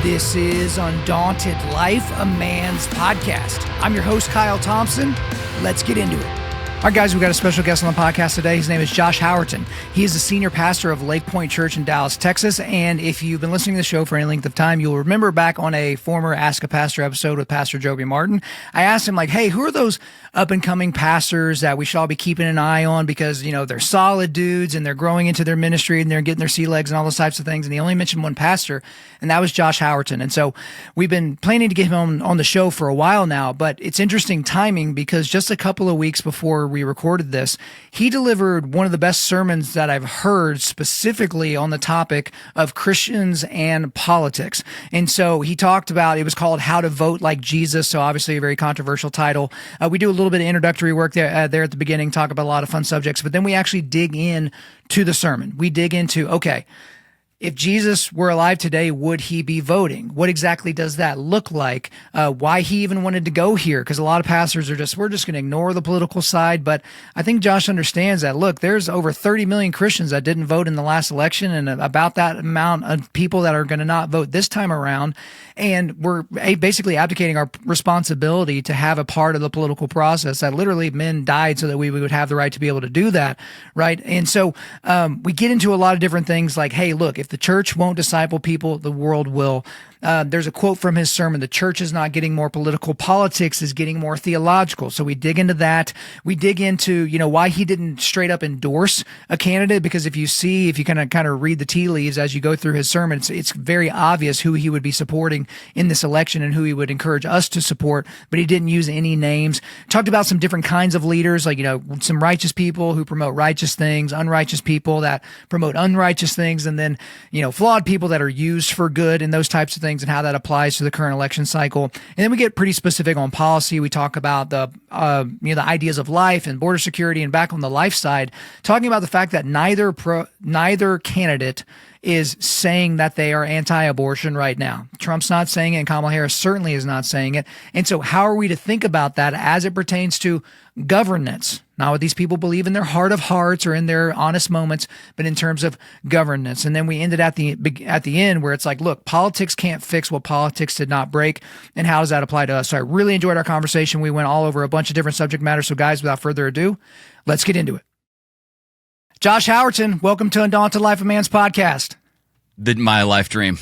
This is Undaunted.Life, a man's podcast. I'm your host, Kyle Thompson. Let's get into it. All right, guys, we got a special guest on the podcast today. His name is Josh Howerton. He is the senior pastor of Lakepointe Church in Dallas, Texas. And if you've been listening to the show for any length of time, you'll remember back on a former Ask a Pastor episode with Pastor Joby Martin, I asked him, like, hey, who are those up-and-coming pastors that we should all be keeping an eye on because, you know, they're solid dudes and they're growing into their ministry and they're getting their sea legs and all those types of things. And he only mentioned one pastor, and that was Josh Howerton. And so we've been planning to get him on the show for a while now, but it's interesting timing because just a couple of weeks before we recorded this, he delivered one of the best sermons that I've heard specifically on the topic of Christians and politics. And so he talked about, it was called How to Vote Like Jesus. So obviously a very controversial title. We do a little bit of introductory work there at the beginning, talk about a lot of fun subjects, but then we actually dig in to the sermon. We dig into, okay, if Jesus were alive today, would he be voting? What exactly does that look like? Why he even wanted to go here? Because a lot of pastors are we're just going to ignore the political side. But I think Josh understands that, look, there's over 30 million Christians that didn't vote in the last election and about that amount of people that are going to not vote this time around. And we're basically abdicating our responsibility to have a part of the political process that literally men died so that we would have the right to be able to do that, right? And so we get into a lot of different things like, hey, look, if the church won't disciple people, the world will. There's a quote from his sermon, the church is not getting more political, politics is getting more theological. So we dig into that. We dig into, you know, why he didn't straight up endorse a candidate, because if you kind of read the tea leaves as you go through his sermon, it's very obvious who he would be supporting in this election and who he would encourage us to support, but he didn't use any names. Talked about some different kinds of leaders, like, you know, some righteous people who promote righteous things, unrighteous people that promote unrighteous things, and then, you know, flawed people that are used for good and those types of things, and how that applies to the current election cycle. And then we get pretty specific on policy. We talk about the ideas of life and border security, and back on the life side, talking about the fact that neither candidate is saying that they are anti-abortion right now. Trump's not saying it, and Kamala Harris certainly is not saying it. And so how are we to think about that as it pertains to governance? Not what these people believe in their heart of hearts or in their honest moments, but in terms of governance. And then we ended at the end where it's like, look, politics can't fix what politics did not break. And how does that apply to us? So I really enjoyed our conversation. We went all over a bunch of different subject matters. So guys, without further ado, let's get into it. Josh Howerton, welcome to Undaunted.Life, a man's podcast. My life dream.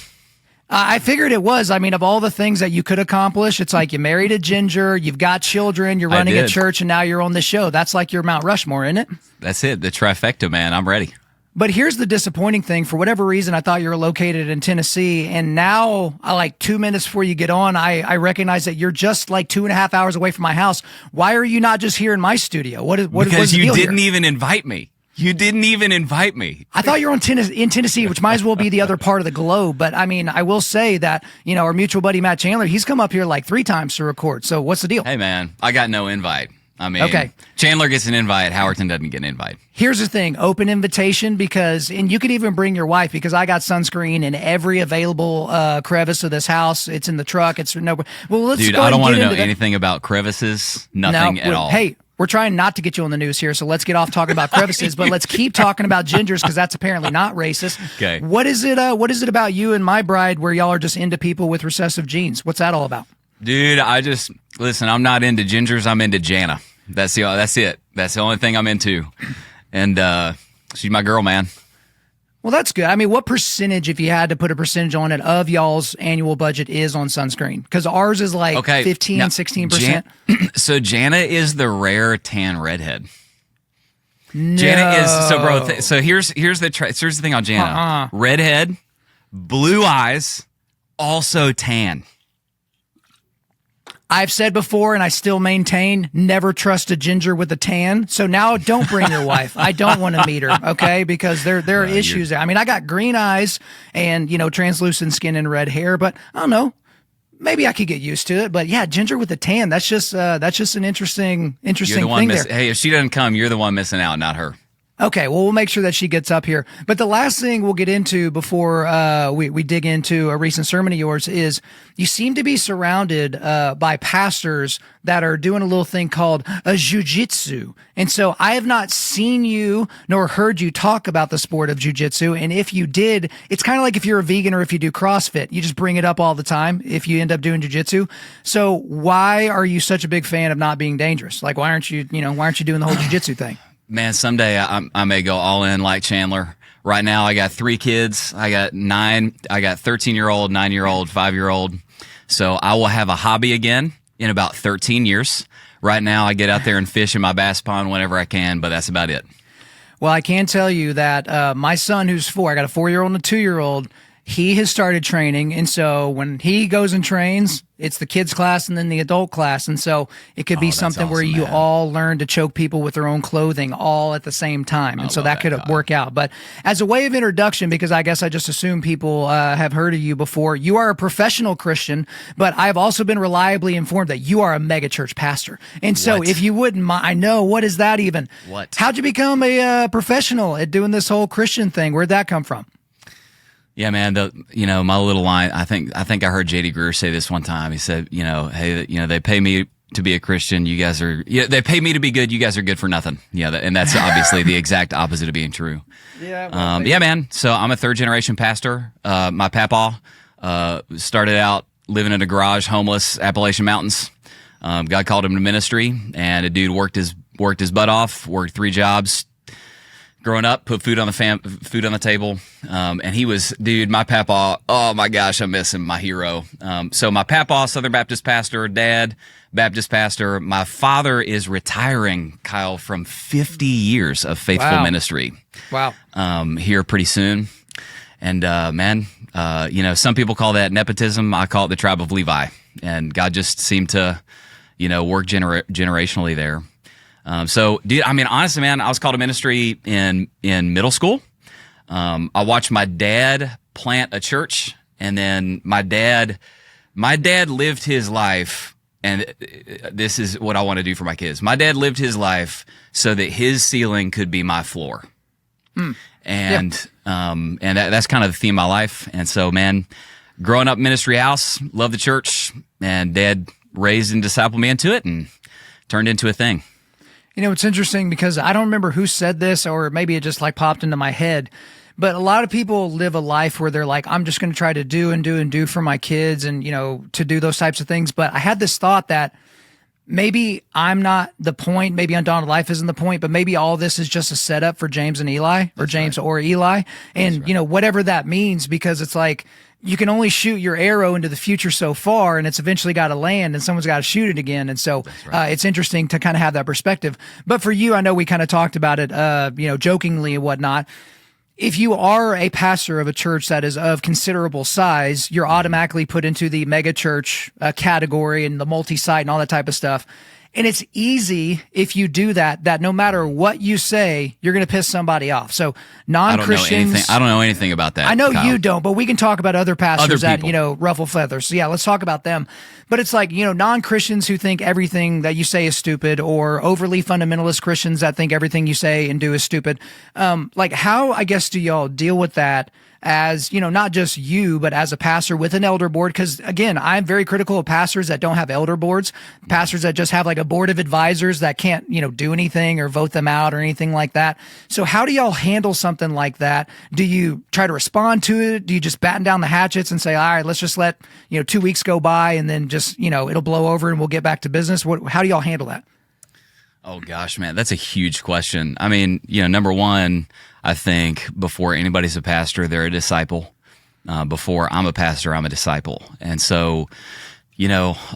I figured it was. I mean, of all the things that you could accomplish, it's like you married a ginger, you've got children, you're running a church, and now you're on the show. That's like your Mount Rushmore, isn't it? That's it. The trifecta, man. I'm ready. But here's the disappointing thing. For whatever reason, I thought you were located in Tennessee, and now, like 2 minutes before you get on, I recognize that you're just like 2.5 hours away from my house. Why are you not just here in my studio? What is the because deal you didn't here? even invite me. You didn't even invite me. I thought you were in Tennessee, which might as well be the other part of the globe. But I mean, I will say that, you know, our mutual buddy Matt Chandler, he's come up here like 3 times to record. So what's the deal? Hey, man, I got no invite. I mean, okay. Chandler gets an invite. Howerton doesn't get an invite. Here's the thing, open invitation, and you could even bring your wife, because I got sunscreen in every available crevice of this house. It's in the truck. It's no. Well, let's Dude, go I ahead don't want to know into anything about crevices. Nothing at all. Hey, we're trying not to get you on the news here, so let's get off talking about crevices, but let's keep talking about gingers, because that's apparently not racist. Okay. What is it about you and my bride where y'all are just into people with recessive genes? What's that all about? Dude, listen, I'm not into gingers. I'm into Jana. That's it. That's the only thing I'm into. And she's my girl, man. Well, that's good. I mean, what percentage, if you had to put a percentage on it, of y'all's annual budget is on sunscreen? Because ours is like 15, 16%. So Jana is the rare tan redhead. No. Jana is, so bro, so here's the thing on Jana. Redhead, blue eyes, also tan. I've said before, and I still maintain, never trust a ginger with a tan. So now don't bring your wife. I don't want to meet her, okay? Because there are issues there. I mean, I got green eyes and, you know, translucent skin and red hair, but I don't know. Maybe I could get used to it. But yeah, ginger with a tan, that's just an interesting thing there. Hey, if she doesn't come, you're the one missing out, not her. Okay, well, we'll make sure that she gets up here. But the last thing we'll get into before we dig into a recent sermon of yours is you seem to be surrounded by pastors that are doing a little thing called a jiu-jitsu. And so I have not seen you nor heard you talk about the sport of jiu-jitsu. And if you did, it's kind of like if you're a vegan or if you do CrossFit, you just bring it up all the time if you end up doing jiu-jitsu. So why are you such a big fan of not being dangerous? Like, why aren't you doing the whole jiu-jitsu thing? Man, someday I may go all in like Chandler. Right now, I got 3 kids. I got 13-year-old, 9-year-old, 5-year-old. So I will have a hobby again in about 13 years. Right now, I get out there and fish in my bass pond whenever I can, but that's about it. Well, I can tell you that my son, who's 4, I got a 4-year-old and a 2-year-old, he has started training. And so when he goes and trains, it's the kids class and then the adult class. And so it could be something awesome, where you man. all learn to choke people with their own clothing all at the same time. And so that could work out. But as a way of introduction, because I guess I just assume people have heard of you before, you are a professional Christian, but I've also been reliably informed that you are a megachurch pastor. And so if you wouldn't mind, I know, what is that even? What? How'd you become a professional at doing this whole Christian thing? Where'd that come from? Yeah, man. My little line. I think I heard J.D. Greer say this one time. He said, hey, they pay me to be a Christian. You guys are. They pay me to be good. You guys are good for nothing. Yeah, and that's obviously the exact opposite of being true. Yeah. Yeah, man. So I'm a 3rd-generation pastor. My papa started out living in a garage, homeless, Appalachian Mountains. God called him to ministry, and a dude worked his butt off. Worked 3 jobs. Growing up, put food on the table, and he was, dude, my papa, oh my gosh, I miss him, my hero. So my papa, Southern Baptist pastor, dad, Baptist pastor. My father is retiring, Kyle, from 50 years of faithful ministry. Wow. Here pretty soon. And man, some people call that nepotism. I call it the tribe of Levi. And God just seemed to, work generationally there. So, dude, I mean, honestly, man, I was called to ministry in middle school. I watched my dad plant a church, and then my dad lived his life, and this is what I want to do for my kids. My dad lived his life so that his ceiling could be my floor. And that's kind of the theme of my life. And so, man, growing up ministry house, loved the church, and Dad raised and discipled me into it, and turned into a thing. It's interesting because I don't remember who said this, or maybe it just like popped into my head, but a lot of people live a life where they're like, I'm just going to try to do and do and do for my kids and, to do those types of things. But I had this thought that maybe I'm not the point, maybe Undaunted.Life isn't the point, but maybe all this is just a setup for James and Eli, or James or Eli. And, whatever that means, because it's like, you can only shoot your arrow into the future so far, and it's eventually got to land, and someone's got to shoot it again. And so it's interesting to kind of have that perspective. But for you, I know we kind of talked about it, jokingly and whatnot. If you are a pastor of a church that is of considerable size, you're automatically put into the mega church category and the multi-site and all that type of stuff. And it's easy if you do that no matter what you say, you're going to piss somebody off. So non-Christians... I don't know anything about that, I know Kyle. You don't, but we can talk about other pastors that, people. Ruffle feathers. So yeah, let's talk about them. But it's like, non-Christians who think everything that you say is stupid, or overly fundamentalist Christians that think everything you say and do is stupid. How, I guess, do y'all deal with that as, not just you, but as a pastor with an elder board? Because again, I'm very critical of pastors that don't have elder boards, pastors that just have like a board of advisors that can't, do anything or vote them out or anything like that. So how do y'all handle something like that? Do you try to respond to it? Do you just batten down the hatchets and say, all right, let's just let, 2 weeks go by and then just, it'll blow over and we'll get back to business? How do y'all handle that? Oh gosh, man, that's a huge question. I mean, number one, I think before anybody's a pastor, they're a disciple. Before I'm a pastor, I'm a disciple. And so,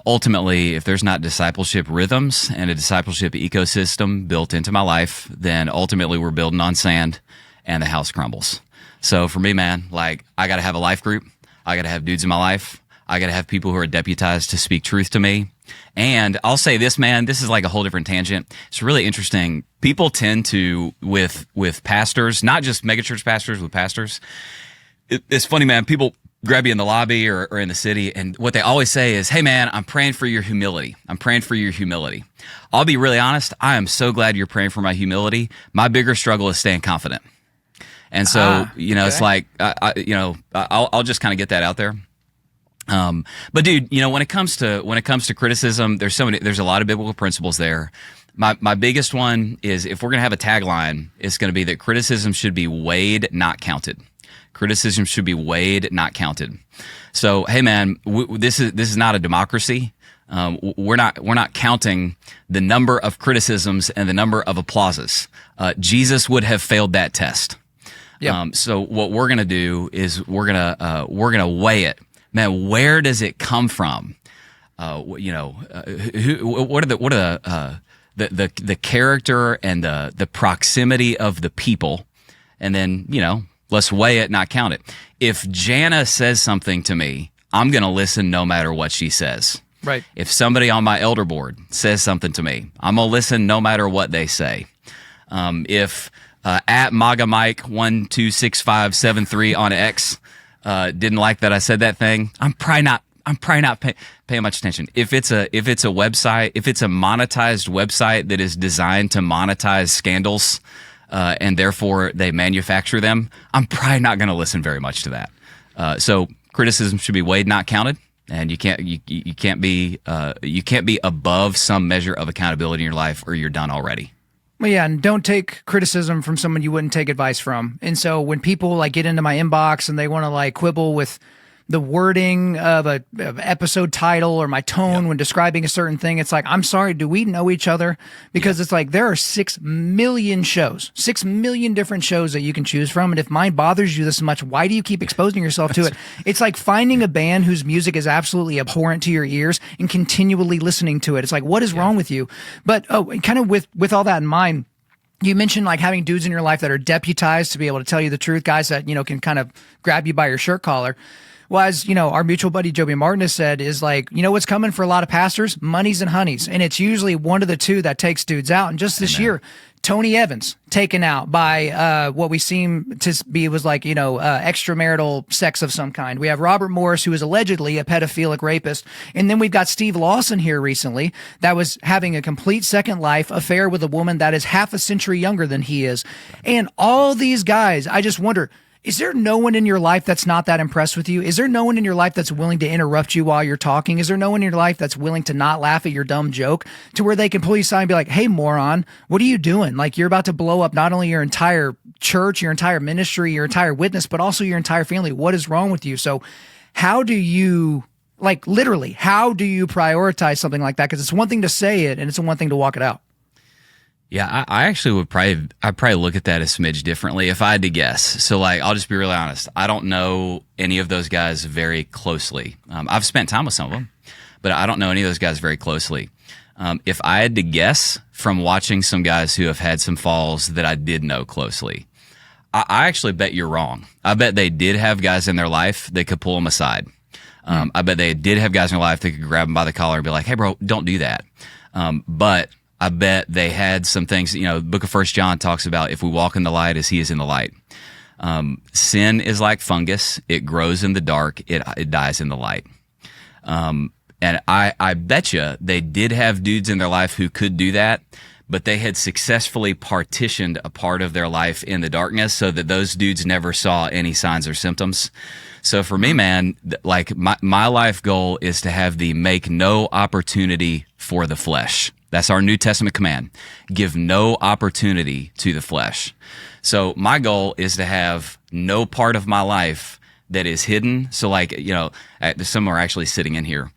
ultimately, if there's not discipleship rhythms and a discipleship ecosystem built into my life, then ultimately we're building on sand and the house crumbles. So for me, man, I got to have a life group. I got to have dudes in my life. I got to have people who are deputized to speak truth to me. And I'll say this, man, this is like a whole different tangent. It's really interesting. People tend to, with pastors, not just megachurch pastors, with pastors. It's funny, man. People, grab you in the lobby or in the city, and what they always say is, "Hey man, I'm praying for your humility. I'm praying for your humility." I'll be really honest. I am so glad you're praying for my humility. My bigger struggle is staying confident. And so, it's like, I'll just kind of get that out there. But dude, when it comes to criticism, there's a lot of biblical principles there. My biggest one is, if we're going to have a tagline, it's going to be that criticism should be weighed, not counted. Criticism should be weighed, not counted. So, hey man, this is not a democracy. We're not counting the number of criticisms and the number of applauses. Jesus would have failed that test. Yep. So what we're going to do is we're going to weigh it. Man, where does it come from? What are the character and the proximity of the people, and then let's weigh it, not count it. If Jana says something to me, I'm going to listen no matter what she says. Right. If somebody on my elder board says something to me, I'm going to listen no matter what they say. If at MAGA Mike 126573 on X didn't like that I said that thing, I'm probably not paying much attention. If it's a website, if it's a monetized website that is designed to monetize scandals, and therefore they manufacture them, I'm probably not going to listen very much to that. So criticism should be weighed, not counted, and you can't be above some measure of accountability in your life, or you're done already. Well, yeah, and don't take criticism from someone you wouldn't take advice from. And so when people get into my inbox and they want to quibble with the wording of an episode title or my tone when describing a certain thing, it's like, I'm sorry, do we know each other? Because it's like, there are 6 million shows, 6 million different shows that you can choose from. And if mine bothers you this much, why do you keep exposing yourself to it? It's like finding a band whose music is absolutely abhorrent to your ears and continually listening to it. It's like, what is wrong with you? But kind of with all that in mind, you mentioned having dudes in your life that are deputized to be able to tell you the truth, guys that, can kind of grab you by your shirt collar. Well, as our mutual buddy Joby Martin has said, is what's coming for a lot of pastors? Money's and honeys. And it's usually one of the two that takes dudes out. And just this year, Tony Evans taken out by what we seem to be was extramarital sex of some kind. We have Robert Morris, who is allegedly a pedophilic rapist. And then we've got Steve Lawson here recently that was having a complete second life affair with a woman that is half a century younger than he is. And all these guys, I just wonder, is there no one in your life that's not that impressed with you? Is there no one in your life that's willing to interrupt you while you're talking? Is there no one in your life that's willing to not laugh at your dumb joke, to where they can pull you aside and be like, hey, moron, what are you doing? You're about to blow up not only your entire church, your entire ministry, your entire witness, but also your entire family. What is wrong with you? So how do you, literally, how do you prioritize something like that? Because it's one thing to say it and it's one thing to walk it out. Yeah, I actually I'd probably look at that a smidge differently if I had to guess. So I'll just be really honest. I don't know any of those guys very closely. I've spent time with some of them, but I don't know any of those guys very closely. If I had to guess from watching some guys who have had some falls that I did know closely, I actually bet you're wrong. I bet they did have guys in their life that could pull them aside. I bet they did have guys in their life that could grab them by the collar and be like, hey bro, don't do that. But I bet they had some things, the book of 1 John talks about, if we walk in the light as he is in the light. Sin is like fungus. It grows in the dark. It dies in the light. And I bet you they did have dudes in their life who could do that, but they had successfully partitioned a part of their life in the darkness so that those dudes never saw any signs or symptoms. So for me, man, my life goal is to have the make no opportunity for the flesh. That's our New Testament command. Give no opportunity to the flesh. So my goal is to have no part of my life that is hidden. So some are actually sitting in here.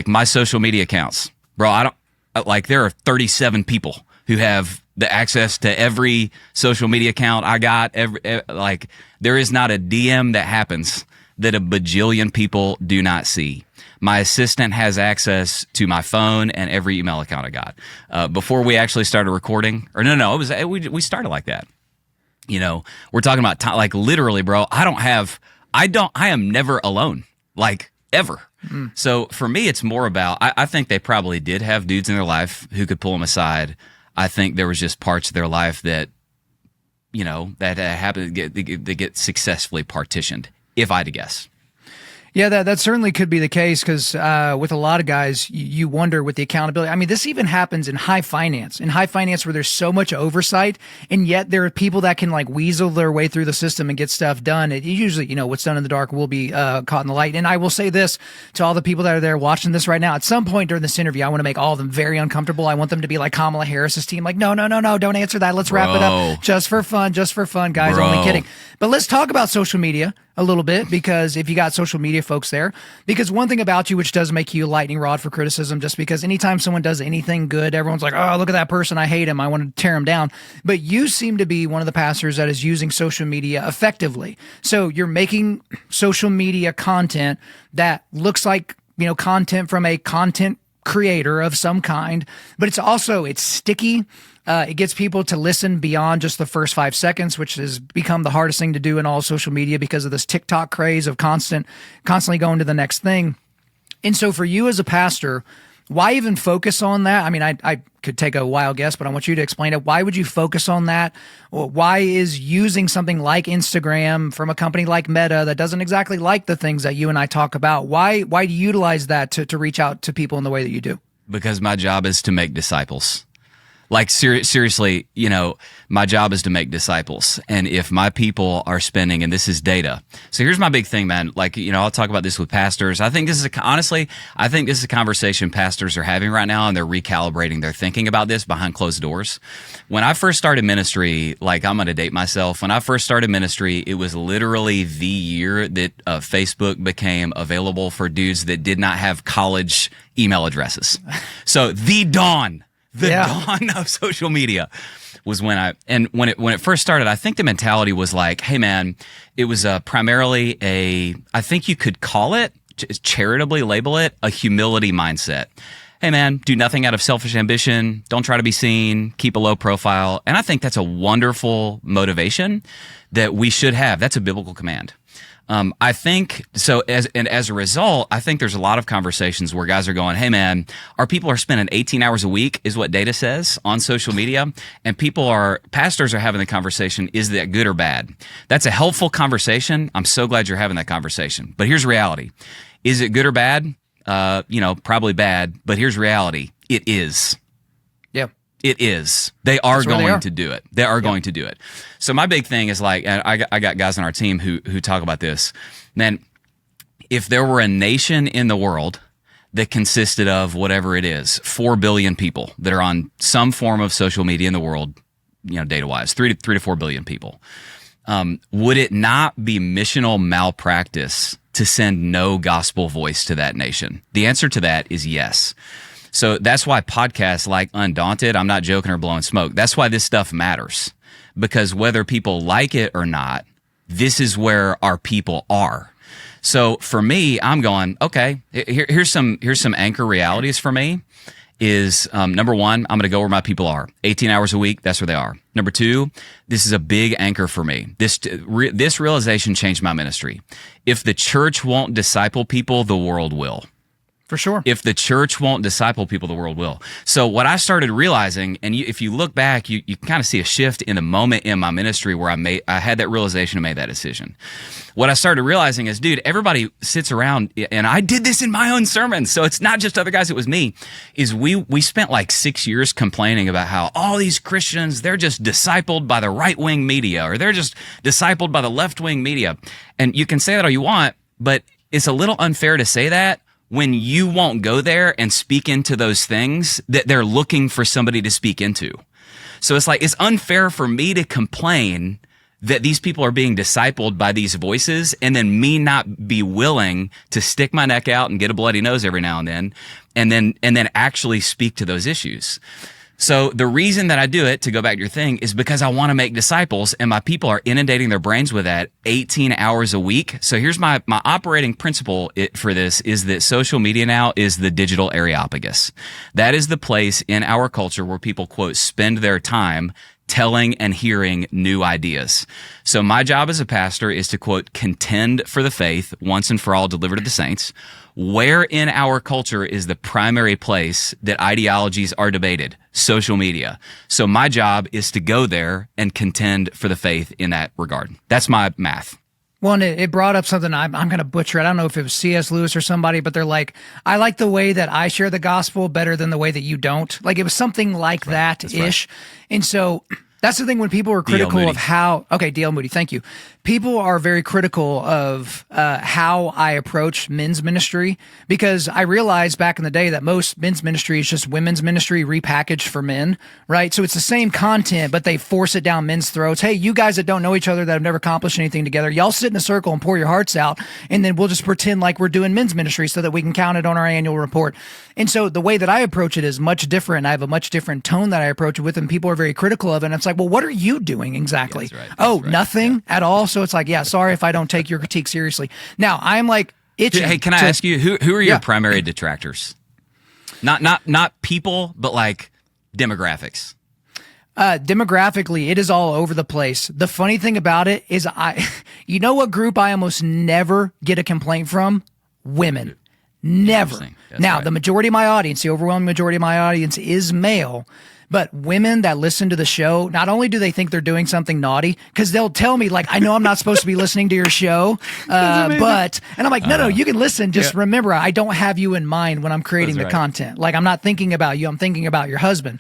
My social media accounts, bro, there are 37 people who have the access to every social media account I got. There is not a DM that happens that a bajillion people do not see. My assistant has access to my phone and every email account I got. Before we actually started recording, we started like that. We're talking about time, literally, bro. I am never alone, ever. So for me, it's more about, I think they probably did have dudes in their life who could pull them aside. I think there was just parts of their life that, that happen, they get successfully partitioned, if I had to guess. Yeah, that certainly could be the case because with a lot of guys, you wonder with the accountability. I mean, this even happens in high finance. In high finance where there's so much oversight, and yet there are people that can like weasel their way through the system and get stuff done. It usually, what's done in the dark will be caught in the light. And I will say this to all the people that are there watching this right now. At some point during this interview, I want to make all of them very uncomfortable. I want them to be like Kamala Harris's team. Like, no, don't answer that. Let's wrap it up. Just for fun, guys. Only kidding. But let's talk about social media a little bit, because if you got social media folks there, because one thing about you, which does make you a lightning rod for criticism, just because anytime someone does anything good, everyone's like, oh, look at that person. I hate him. I want to tear him down. But you seem to be one of the pastors that is using social media effectively. So you're making social media content that looks like, content from a content creator of some kind, but it's sticky. It gets people to listen beyond just the first 5 seconds, which has become the hardest thing to do in all social media because of this TikTok craze of constantly going to the next thing. And so for you as a pastor, why even focus on that? I mean, I could take a wild guess, but I want you to explain it. Why would you focus on that? Or why is using something like Instagram from a company like Meta that doesn't exactly like the things that you and I talk about? Why do you utilize that to reach out to people in the way that you do? Because my job is to make disciples. Like seriously, my job is to make disciples. And if my people are spending, and this is data. So here's my big thing, man. Like, I'll talk about this with pastors. I think this is a conversation pastors are having right now, and they're recalibrating their thinking about this behind closed doors. When I first started ministry, like I'm going to date myself. When I first started ministry, it was literally the year that Facebook became available for dudes that did not have college email addresses. So the dawn of social media was when it first started. I think the mentality was like, hey man, it was primarily I think you could call it, charitably label it, a humility mindset. Hey man, do nothing out of selfish ambition. Don't try to be seen. Keep a low profile. And I think that's a wonderful motivation that we should have. That's a biblical command. I think so. As a result, I think there's a lot of conversations where guys are going, "Hey, man, our people are spending 18 hours a week, is what data says on social media, and pastors are having the conversation: is that good or bad?" That's a helpful conversation. I'm so glad you're having that conversation. But here's reality: is it good or bad? Probably bad. But here's reality: it is. Yeah. It is. They are going to do it. They are going to do it. So my big thing is like, and I got guys on our team who talk about this. Man, if there were a nation in the world that consisted of whatever it is, 4 billion people that are on some form of social media in the world, data-wise, 3 to 4 billion people, would it not be missional malpractice to send no gospel voice to that nation? The answer to that is yes. So that's why podcasts like Undaunted, I'm not joking or blowing smoke. That's why this stuff matters, because whether people like it or not, this is where our people are. So for me, I'm going, okay, here's some anchor realities for me is, number one, I'm going to go where my people are. 18 hours a week, that's where they are. Number two, this is a big anchor for me. This realization changed my ministry. If the church won't disciple people, the world will. For sure. If the church won't disciple people, the world will. So what I started realizing, and if you look back, you kind of see a shift in the moment in my ministry where I had that realization and made that decision. What I started realizing is, dude, everybody sits around, and I did this in my own sermons, so it's not just other guys, it was me, is we spent like 6 years complaining about how all these Christians, they're just discipled by the right-wing media, or they're just discipled by the left-wing media. And you can say that all you want, but it's a little unfair to say that when you won't go there and speak into those things that they're looking for somebody to speak into. So it's like, it's unfair for me to complain that these people are being discipled by these voices and then me not be willing to stick my neck out and get a bloody nose every now and then actually speak to those issues. So the reason that I do it, to go back to your thing, is because I want to make disciples, and my people are inundating their brains with that 18 hours a week. So here's my operating principle for this is that social media now is the digital Areopagus. That is the place in our culture where people, quote, spend their time telling and hearing new ideas. So my job as a pastor is to, quote, contend for the faith once and for all delivered to the saints. Where in our culture is the primary place that ideologies are debated? Social media. So my job is to go there and contend for the faith in that regard. That's my math. Well, and it brought up something I'm going to butcher it. I don't know if it was C.S. Lewis or somebody, but they're like, I like the way that I share the gospel better than the way that you don't. Like it was something like that-ish. Right. And so that's the thing when people are critical of how, okay, D.L. Moody, thank you. People are very critical of how I approach men's ministry because I realized back in the day that most men's ministry is just women's ministry repackaged for men, right? So it's the same content, but they force it down men's throats. Hey, you guys that don't know each other, that have never accomplished anything together, y'all sit in a circle and pour your hearts out, and then we'll just pretend like we're doing men's ministry so that we can count it on our annual report. And so the way that I approach it is much different. I have a much different tone that I approach it with, and people are very critical of it. And it's like, well, what are you doing exactly? Yeah, that's right. Right. Nothing at all. So it's like, yeah, sorry if I don't take your critique seriously. Now I'm like itching. Hey, can I ask you who are your primary detractors? Not people, but like demographics. Demographically, it is all over the place. The funny thing about it is you know what group I almost never get a complaint from? Women. Never. Now, the majority of my audience, the overwhelming majority of my audience is male. But women that listen to the show, not only do they think they're doing something naughty, because they'll tell me, like, I know I'm not supposed to be listening to your show, and I'm like, no, you can listen. Just remember, I don't have you in mind when I'm creating the content. Like, I'm not thinking about you. I'm thinking about your husband.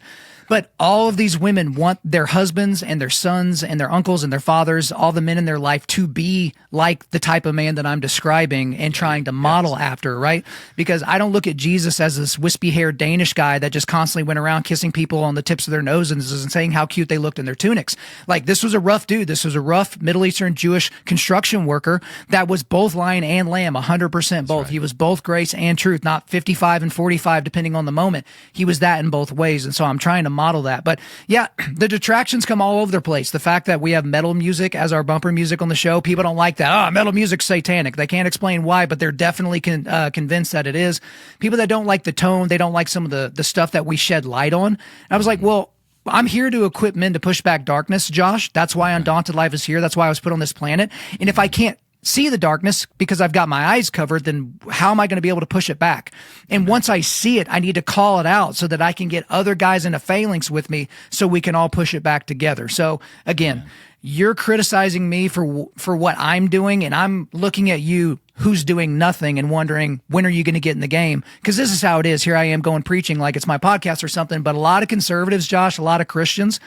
But all of these women want their husbands and their sons and their uncles and their fathers, all the men in their life, to be like the type of man that I'm describing and trying to model after, right? Because I don't look at Jesus as this wispy-haired Danish guy that just constantly went around kissing people on the tips of their noses and saying how cute they looked in their tunics. Like, this was a rough dude. This was a rough Middle Eastern Jewish construction worker that was both lion and lamb, 100% both. Right. He was both grace and truth, not 55 and 45, depending on the moment. He was that in both ways. And so I'm trying to model that. But yeah, the detractions come all over the place. The fact that we have metal music as our bumper music on the show, people don't like that. Oh, metal music's satanic. They can't explain why, but they're definitely convinced that it is. People that don't like the tone, they don't like some of the stuff that we shed light on. And I was like, well, I'm here to equip men to push back darkness, Josh. That's why Undaunted.Life is here. That's why I was put on this planet. And if I can't see the darkness because I've got my eyes covered, then how am I going to be able to push it back? And once I see it, I need to call it out so that I can get other guys in a phalanx with me so we can all push it back together. So again, you're criticizing me for what I'm doing, and I'm looking at you who's doing nothing and wondering, when are you going to get in the game? Because this is how it is. Here I am going preaching like it's my podcast or something, but a lot of conservatives, Josh, a lot of Christians,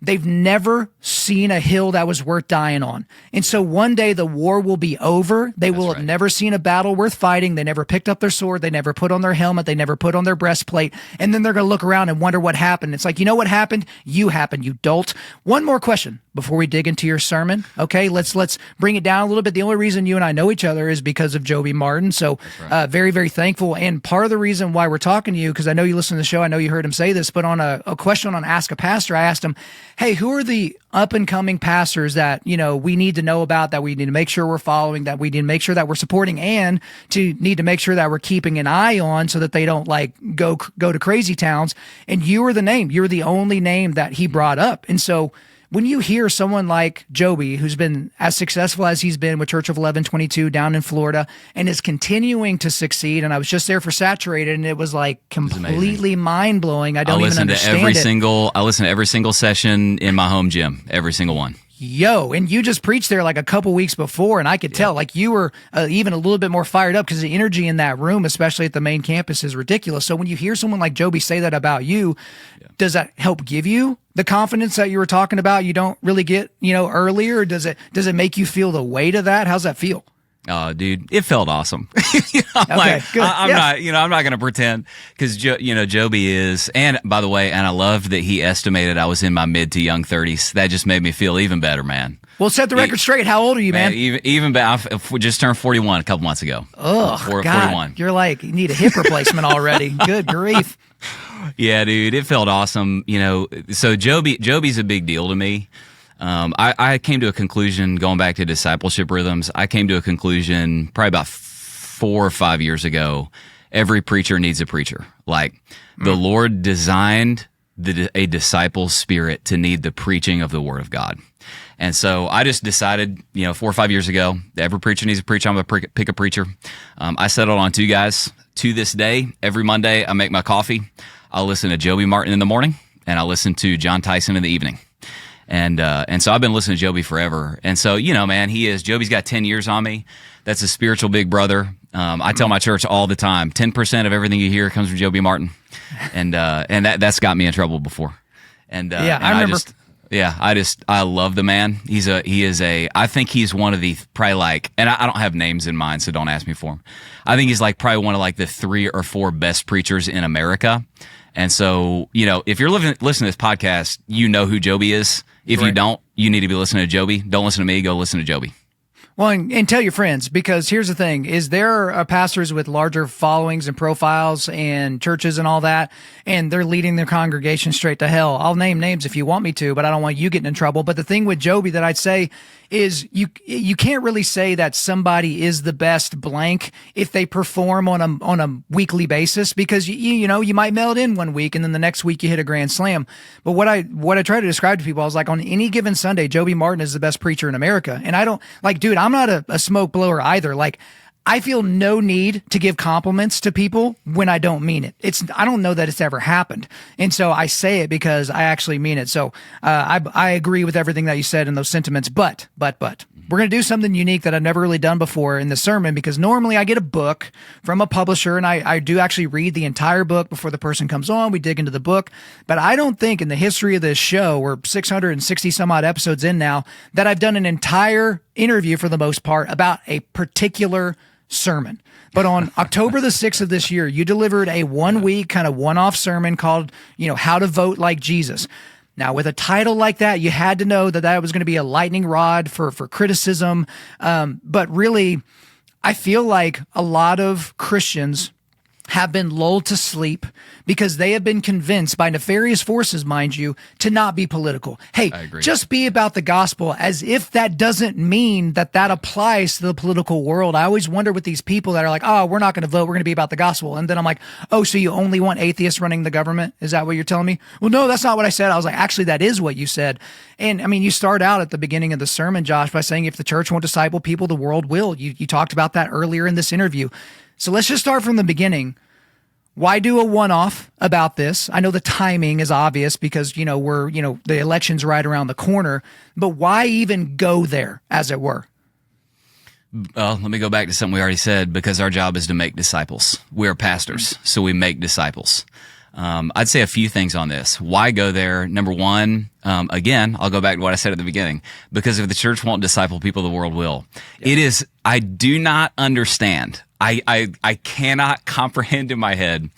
they've never seen a hill that was worth dying on. And so one day the war will be over. They will have never seen a battle worth fighting. They never picked up their sword. They never put on their helmet. They never put on their breastplate. And then they're going to look around and wonder what happened. It's like, you know what happened? You happened, you dolt. One more question before we dig into your sermon. Okay, let's bring it down a little bit. The only reason you and I know each other is because of Joby Martin. So very, very thankful. And part of the reason why we're talking to you, because I know you listen to the show, I know you heard him say this, but on a question on Ask a Pastor, I asked him, hey, who are the up and coming pastors that, you know, we need to know about, that we need to make sure we're following, that we need to make sure that we're supporting, and need to make sure that we're keeping an eye on so that they don't like go to crazy towns. And you were the name. You're the only name that he brought up. And so when you hear someone like Joby, who's been as successful as he's been with Church of 1122 down in Florida and is continuing to succeed, and I was just there for Saturated, and it was like completely mind-blowing. I listen to every single session in my home gym, every single one. Yo, and you just preached there like a couple weeks before, and I could tell like you were even a little bit more fired up because the energy in that room, especially at the main campus, is ridiculous. So when you hear someone like Joby say that about you, does that help give you the confidence that you were talking about you don't really get, earlier? Or does it make you feel the weight of that? How's that feel? Oh, dude, it felt awesome. Good. I'm not going to pretend because, Joby is, and by the way, and I love that he estimated I was in my mid to young 30s. That just made me feel even better, man. Well, set the record straight. How old are you, man? Even better. I just turned 41 a couple months ago. Oh, God. 41. You're like, you need a hip replacement already. Good grief. Yeah, dude, it felt awesome. So Joby's a big deal to me. I came to a conclusion, going back to discipleship rhythms, I came to a conclusion probably about 4 or 5 years ago. Every preacher needs a preacher. Like the Lord designed a disciple spirit to need the preaching of the Word of God. And so I just decided, 4 or 5 years ago, every preacher needs a preacher. I'm going to pick a preacher. I settled on 2 guys. To this day, every Monday I make my coffee. I'll listen to Joby Martin in the morning, and I'll listen to John Tyson in the evening. And so I've been listening to Joby forever. And so, man, Joby's got 10 years on me. That's a spiritual big brother. I tell my church all the time, 10% of everything you hear comes from Joby Martin. And that's got me in trouble before. I remember. I love the man. I think he's one of the probably and I don't have names in mind, so don't ask me for him. I think he's probably one of the 3 or 4 best preachers in America. And so, if you're listening to this podcast, you know who Joby is. If you don't, you need to be listening to Joby. Don't listen to me, go listen to Joby. Well, and tell your friends, because here's the thing, is there are pastors with larger followings and profiles and churches and all that, and they're leading their congregation straight to hell. I'll name names if you want me to, but I don't want you getting in trouble. But the thing with Joby that I'd say is you can't really say that somebody is the best blank if they perform on a weekly basis, because you might mail it in one week and then the next week you hit a grand slam. But what I try to describe to people, I was on any given Sunday, Joby Martin is the best preacher in America. And I don't dude, I'm not a smoke blower either. I feel no need to give compliments to people when I don't mean it. I don't know that it's ever happened. And so I say it because I actually mean it. So I agree with everything that you said in those sentiments, but we're going to do something unique that I've never really done before in the sermon, because normally I get a book from a publisher and I do actually read the entire book before the person comes on. We dig into the book, but I don't think in the history of this show, we're 660 some odd episodes in now, that I've done an entire interview for the most part about a particular sermon. But on October the 6th of this year, you delivered a 1 week kind of one-off sermon called, How to Vote Like Jesus. Now, with a title like that, you had to know that was going to be a lightning rod for criticism. But really, I feel like a lot of Christians have been lulled to sleep because they have been convinced by nefarious forces, mind you, to not be political. Hey, just be about the gospel, as if that doesn't mean that applies to the political world. I always wonder with these people that are like, oh, we're not going to vote, we're going to be about the gospel. And then I'm like, oh, so you only want atheists running the government? Is that what you're telling me? Well, no, that's not what I said. I was like, actually, that is what you said. And I mean, you start out at the beginning of the sermon, Josh, by saying if the church won't disciple people, the world will. You talked about that earlier in this interview. So let's just start from the beginning. Why do a one-off about this? I know the timing is obvious because, the election's right around the corner, but why even go there, as it were? Well, let me go back to something we already said, because our job is to make disciples. We're pastors, so we make disciples. I'd say a few things on this. Why go there? Number one, again, I'll go back to what I said at the beginning, because if the church won't disciple people, the world will. Yeah. I do not understand. I cannot comprehend in my head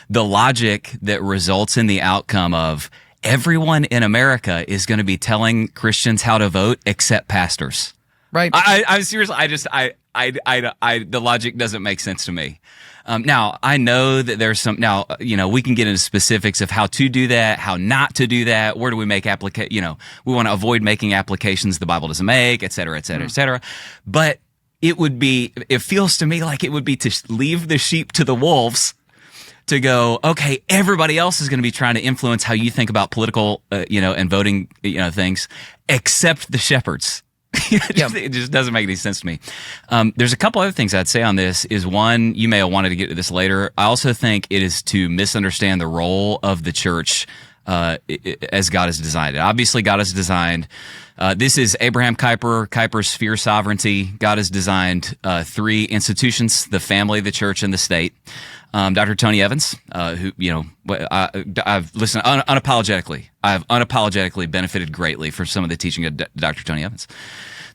the logic that results in the outcome of everyone in America is going to be telling Christians how to vote except pastors. Right. I'm serious. The logic doesn't make sense to me. Now, I know that there's some, we can get into specifics of how to do that, how not to do that. Where do we make we want to avoid making applications the Bible doesn't make, et cetera, et cetera, et cetera. But it feels to me like it would be to leave the sheep to the wolves, to go, okay, everybody else is going to be trying to influence how you think about political, and voting, things, except the shepherds. It just doesn't make any sense to me. There's a couple other things I'd say on this. Is one, you may have wanted to get to this later. I also think it is to misunderstand the role of the church as God has designed it. Obviously, God has designed. This is Abraham Kuyper's sphere sovereignty. God has designed 3 institutions: the family, the church, and the state. Dr. Tony Evans, who I've listened unapologetically. I've unapologetically benefited greatly from some of the teaching of Dr. Tony Evans.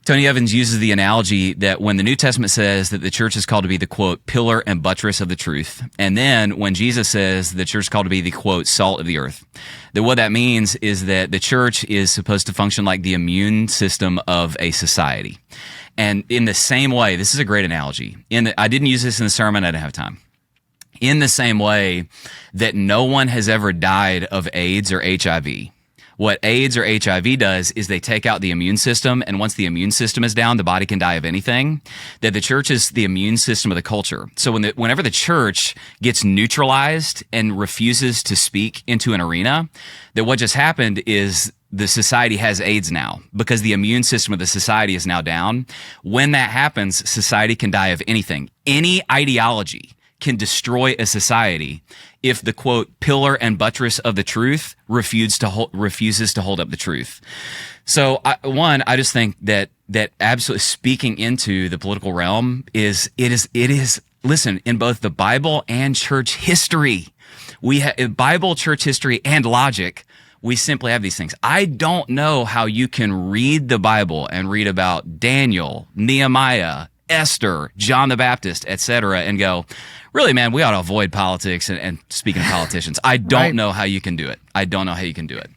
Tony Evans uses the analogy that when the New Testament says that the church is called to be the, quote, pillar and buttress of the truth, and then when Jesus says the church is called to be the, quote, salt of the earth, that what that means is that the church is supposed to function like the immune system of a society. And in the same way, this is a great analogy. I didn't use this in the sermon, I didn't have time. In the same way that no one has ever died of AIDS or HIV, what AIDS or HIV does is they take out the immune system, and once the immune system is down, the body can die of anything. That the church is the immune system of the culture. So whenever the church gets neutralized and refuses to speak into an arena, that what just happened is the society has AIDS now because the immune system of the society is now down. When that happens, society can die of anything. Any ideology can destroy a society if the, quote, pillar and buttress of the truth refuses to hold up the truth. So, I just think that absolutely speaking into the political realm is listen, in both the Bible and church history, we have Bible, church history, and logic. We simply have these things. I don't know how you can read the Bible and read about Daniel, Nehemiah, Esther, John the Baptist, etc., and go, really, man, we ought to avoid politics and speaking of politicians. I don't know how you can do it. I don't know how you can do it.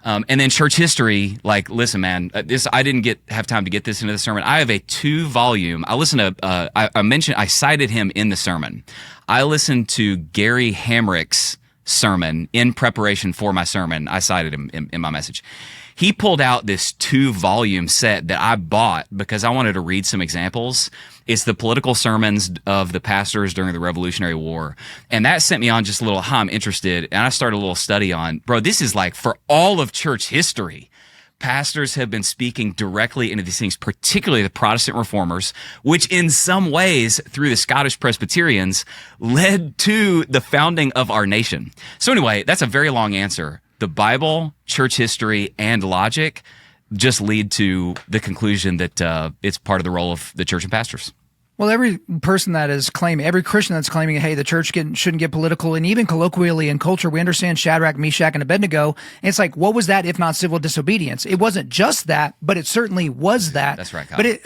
And then church history, like, listen, man, I didn't have time to get this into the sermon. I have a 2-volume. I listened to, I cited him in the sermon. I listened to Gary Hamrick's sermon in preparation for my sermon. I cited him in my message. He pulled out this 2-volume set that I bought because I wanted to read some examples. It's the political sermons of the pastors during the Revolutionary War. And that sent me on just a little, I'm interested. And I started a little study on, bro, this is like for all of church history. Pastors have been speaking directly into these things, particularly the Protestant reformers, which in some ways, through the Scottish Presbyterians, led to the founding of our nation. So anyway, that's a very long answer. The Bible, church history, and logic just lead to the conclusion that it's part of the role of the church and pastors. Well, every person that is claiming, every Christian that's claiming, hey, the church shouldn't get political, and even colloquially in culture, we understand Shadrach, Meshach, and Abednego. And it's like, what was that if not civil disobedience? It wasn't just that, but it certainly was that. That's right, Kyle. But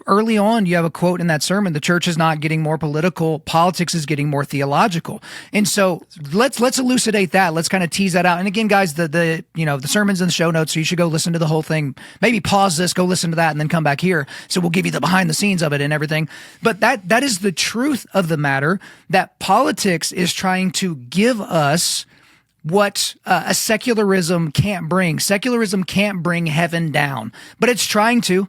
early on, you have a quote in that sermon, the church is not getting more political, politics is getting more theological. And so let's elucidate that. Let's kind of tease that out. And again, guys, the sermon's in the show notes, so you should go listen to the whole thing. Maybe pause this, go listen to that, and then come back here. So we'll give you the behind the scenes of it and everything. But that is the truth of the matter, that politics is trying to give us what a secularism can't bring. Secularism can't bring heaven down, but it's trying to.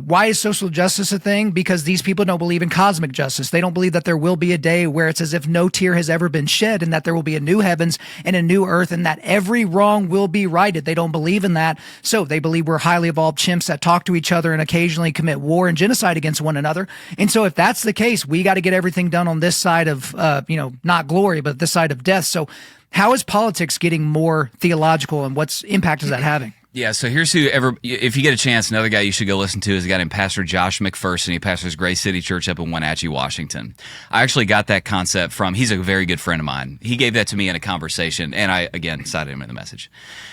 Why is social justice a thing? Because these people don't believe in cosmic justice. They don't believe that there will be a day where it's as if no tear has ever been shed and that there will be a new heavens and a new earth and that every wrong will be righted. They don't believe in that. So they believe we're highly evolved chimps that talk to each other and occasionally commit war and genocide against one another. And so if that's the case, we got to get everything done on this side of, not glory, but this side of death. So how is politics getting more theological, and what's impact is that having? Yeah, so here's if you get a chance, another guy you should go listen to is a guy named Pastor Josh McPherson. He pastors Grace City Church up in Wenatchee, Washington. I actually got that concept he's a very good friend of mine. He gave that to me in a conversation, and I, again, cited him in the message.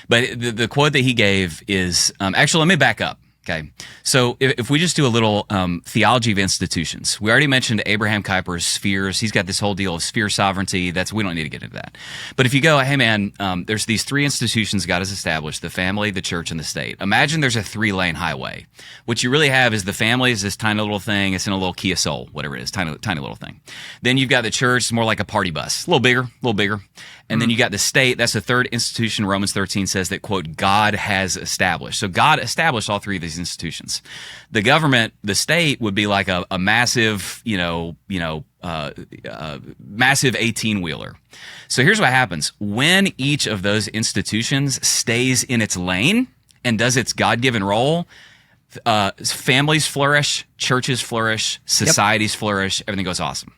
But the quote that he gave is, actually, let me back up. Okay, so if we just do a little theology of institutions, we already mentioned Abraham Kuyper's spheres. He's got this whole deal of sphere sovereignty. We don't need to get into that. But if you go, hey man, there's these 3 institutions God has established: the family, the church, and the state. Imagine there's a 3-lane highway. What you really have is the family is this tiny little thing. It's in a little Kia Soul, whatever it is, tiny little thing. Then you've got the church. It's more like a party bus, a little bigger. And then you got the state. That's the 3rd institution. Romans 13 says that, quote, God has established. So God established all 3 of these institutions. The government, the state, would be like a massive, massive 18-wheeler. So here's what happens. When each of those institutions stays in its lane and does its God-given role, families flourish, churches flourish, societies flourish, everything goes awesome.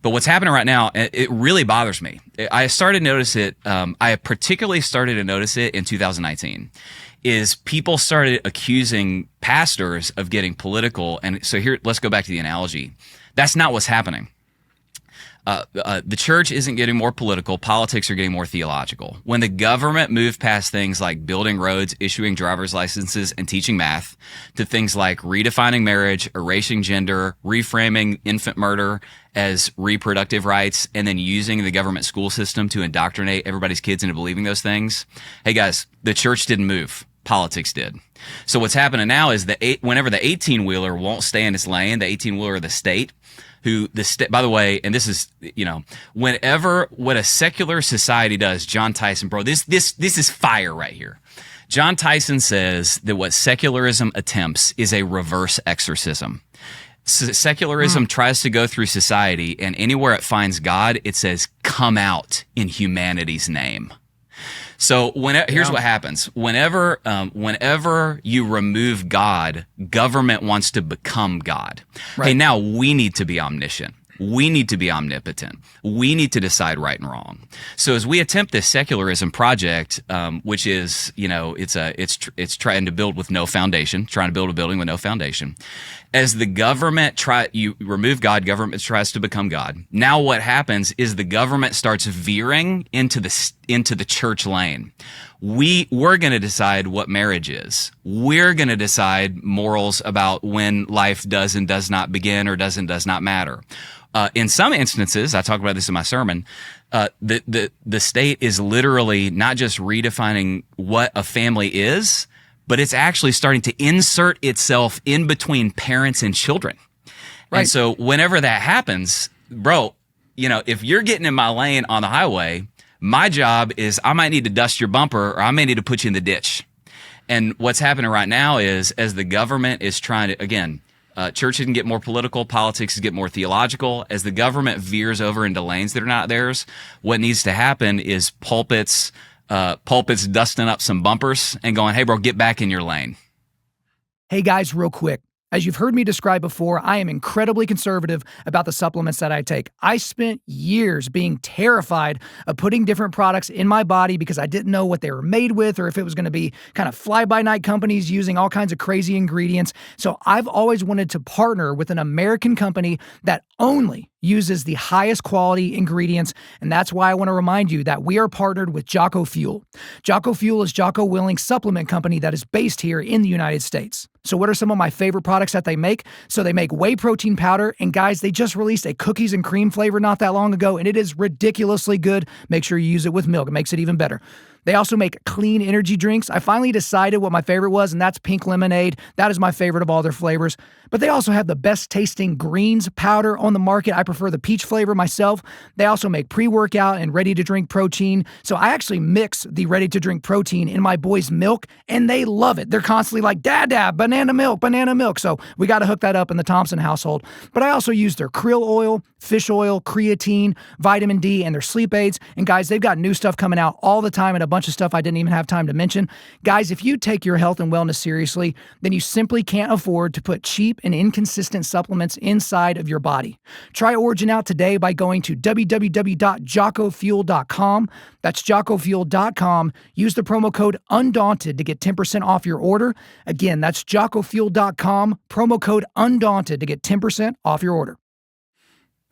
But what's happening right now, it really bothers me. I started to notice it, I particularly started to notice it in 2019, is people started accusing pastors of getting political. And so here, let's go back to the analogy. That's not what's happening. The church isn't getting more political. Politics are getting more theological. When the government moved past things like building roads, issuing driver's licenses, and teaching math to things like redefining marriage, erasing gender, reframing infant murder as reproductive rights, and then using the government school system to indoctrinate everybody's kids into believing those things. Hey guys, the church didn't move. Politics did. So what's happening now is whenever the 18-wheeler won't stay in its lane, the 18-wheeler of the state, by the way, and this is, whenever what a secular society does, John Tyson, bro, this is fire right here. John Tyson says that what secularism attempts is a reverse exorcism. Secularism tries to go through society, and anywhere it finds God, it says, come out in humanity's name. So here's what happens. Whenever you remove God, government wants to become God. Right. Hey, now we need to be omniscient. We need to be omnipotent. We need to decide right and wrong. So as we attempt this secularism project, which is, it's trying to build with no foundation, trying to build a building with no foundation. As the government you remove God, government tries to become God. Now what happens is the government starts veering into the church lane. We're going to decide what marriage is. We're going to decide morals about when life does and does not begin or does and does not matter. In some instances, I talk about this in my sermon, the state is literally not just redefining what a family is, but it's actually starting to insert itself in between parents and children. Right. And so whenever that happens, bro, if you're getting in my lane on the highway, my job is I might need to dust your bumper or I may need to put you in the ditch. And what's happening right now is as the government is trying to, again, churches can get more political, politics can get more theological. As the government veers over into lanes that are not theirs, what needs to happen is pulpits dusting up some bumpers and going, hey, bro, get back in your lane. Hey, guys, real quick. As you've heard me describe before, I am incredibly conservative about the supplements that I take. I spent years being terrified of putting different products in my body because I didn't know what they were made with or if it was going to be kind of fly-by-night companies using all kinds of crazy ingredients. So I've always wanted to partner with an American company that only uses the highest quality ingredients, and that's why I want to remind you that we are partnered with Jocko Fuel. Jocko Fuel is Jocko Willing's supplement company that is based here in the United States. So what are some of my favorite products that they make? So they make whey protein powder, and guys, they just released a cookies and cream flavor not that long ago, and it is ridiculously good. Make sure you use it with milk. It makes it even better. They also make clean energy drinks. I finally decided what my favorite was, and that's pink lemonade. That is my favorite of all their flavors. But they also have the best tasting greens powder on the market. I prefer the peach flavor myself. They also make pre-workout and ready-to-drink protein. So I actually mix the ready-to-drink protein in my boys' milk, and they love it. They're constantly like, Dad, banana milk. So we got to hook that up in the Thompson household. But I also use their krill oil, fish oil, creatine, vitamin D, and their sleep aids. And guys, they've got new stuff coming out all the time and a bunch of stuff I didn't even have time to mention. Guys, if you take your health and wellness seriously, then you simply can't afford to put cheap and inconsistent supplements inside of your body. Try Origin out today by going to www.jockofuel.com. That's jockofuel.com. Use the promo code Undaunted to get 10% off your order. Again, that's jockofuel.com, promo code Undaunted to get 10% off your order.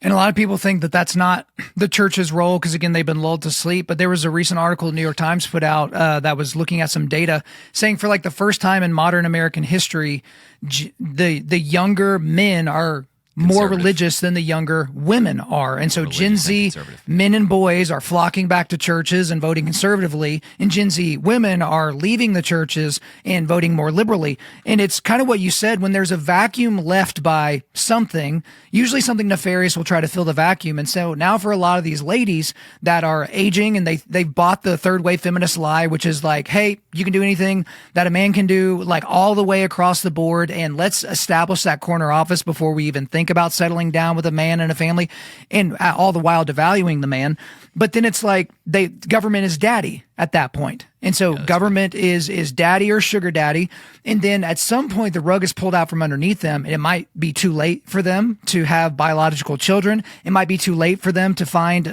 And a lot of people think that that's not the church's role because, again, they've been lulled to sleep. But there was a recent article the New York Times put out that was looking at some data saying for like the first time in modern American history, the younger men are more religious than the younger women are. And so Gen Z men and boys are flocking back to churches and voting conservatively, and Gen Z women are leaving the churches and voting more liberally. And it's kind of what you said, when there's a vacuum left by something, usually something nefarious will try to fill the vacuum. And so now for a lot of these ladies that are aging and they've bought the third wave feminist lie, which is like, hey, you can do anything that a man can do, like all the way across the board, and let's establish that corner office before we even think about settling down with a man and a family, and all the while devaluing the man. But then it's like government is daddy at that point. And so government is daddy or sugar daddy. And then at some point the rug is pulled out from underneath them, and it might be too late for them to have biological children. It might be too late for them to find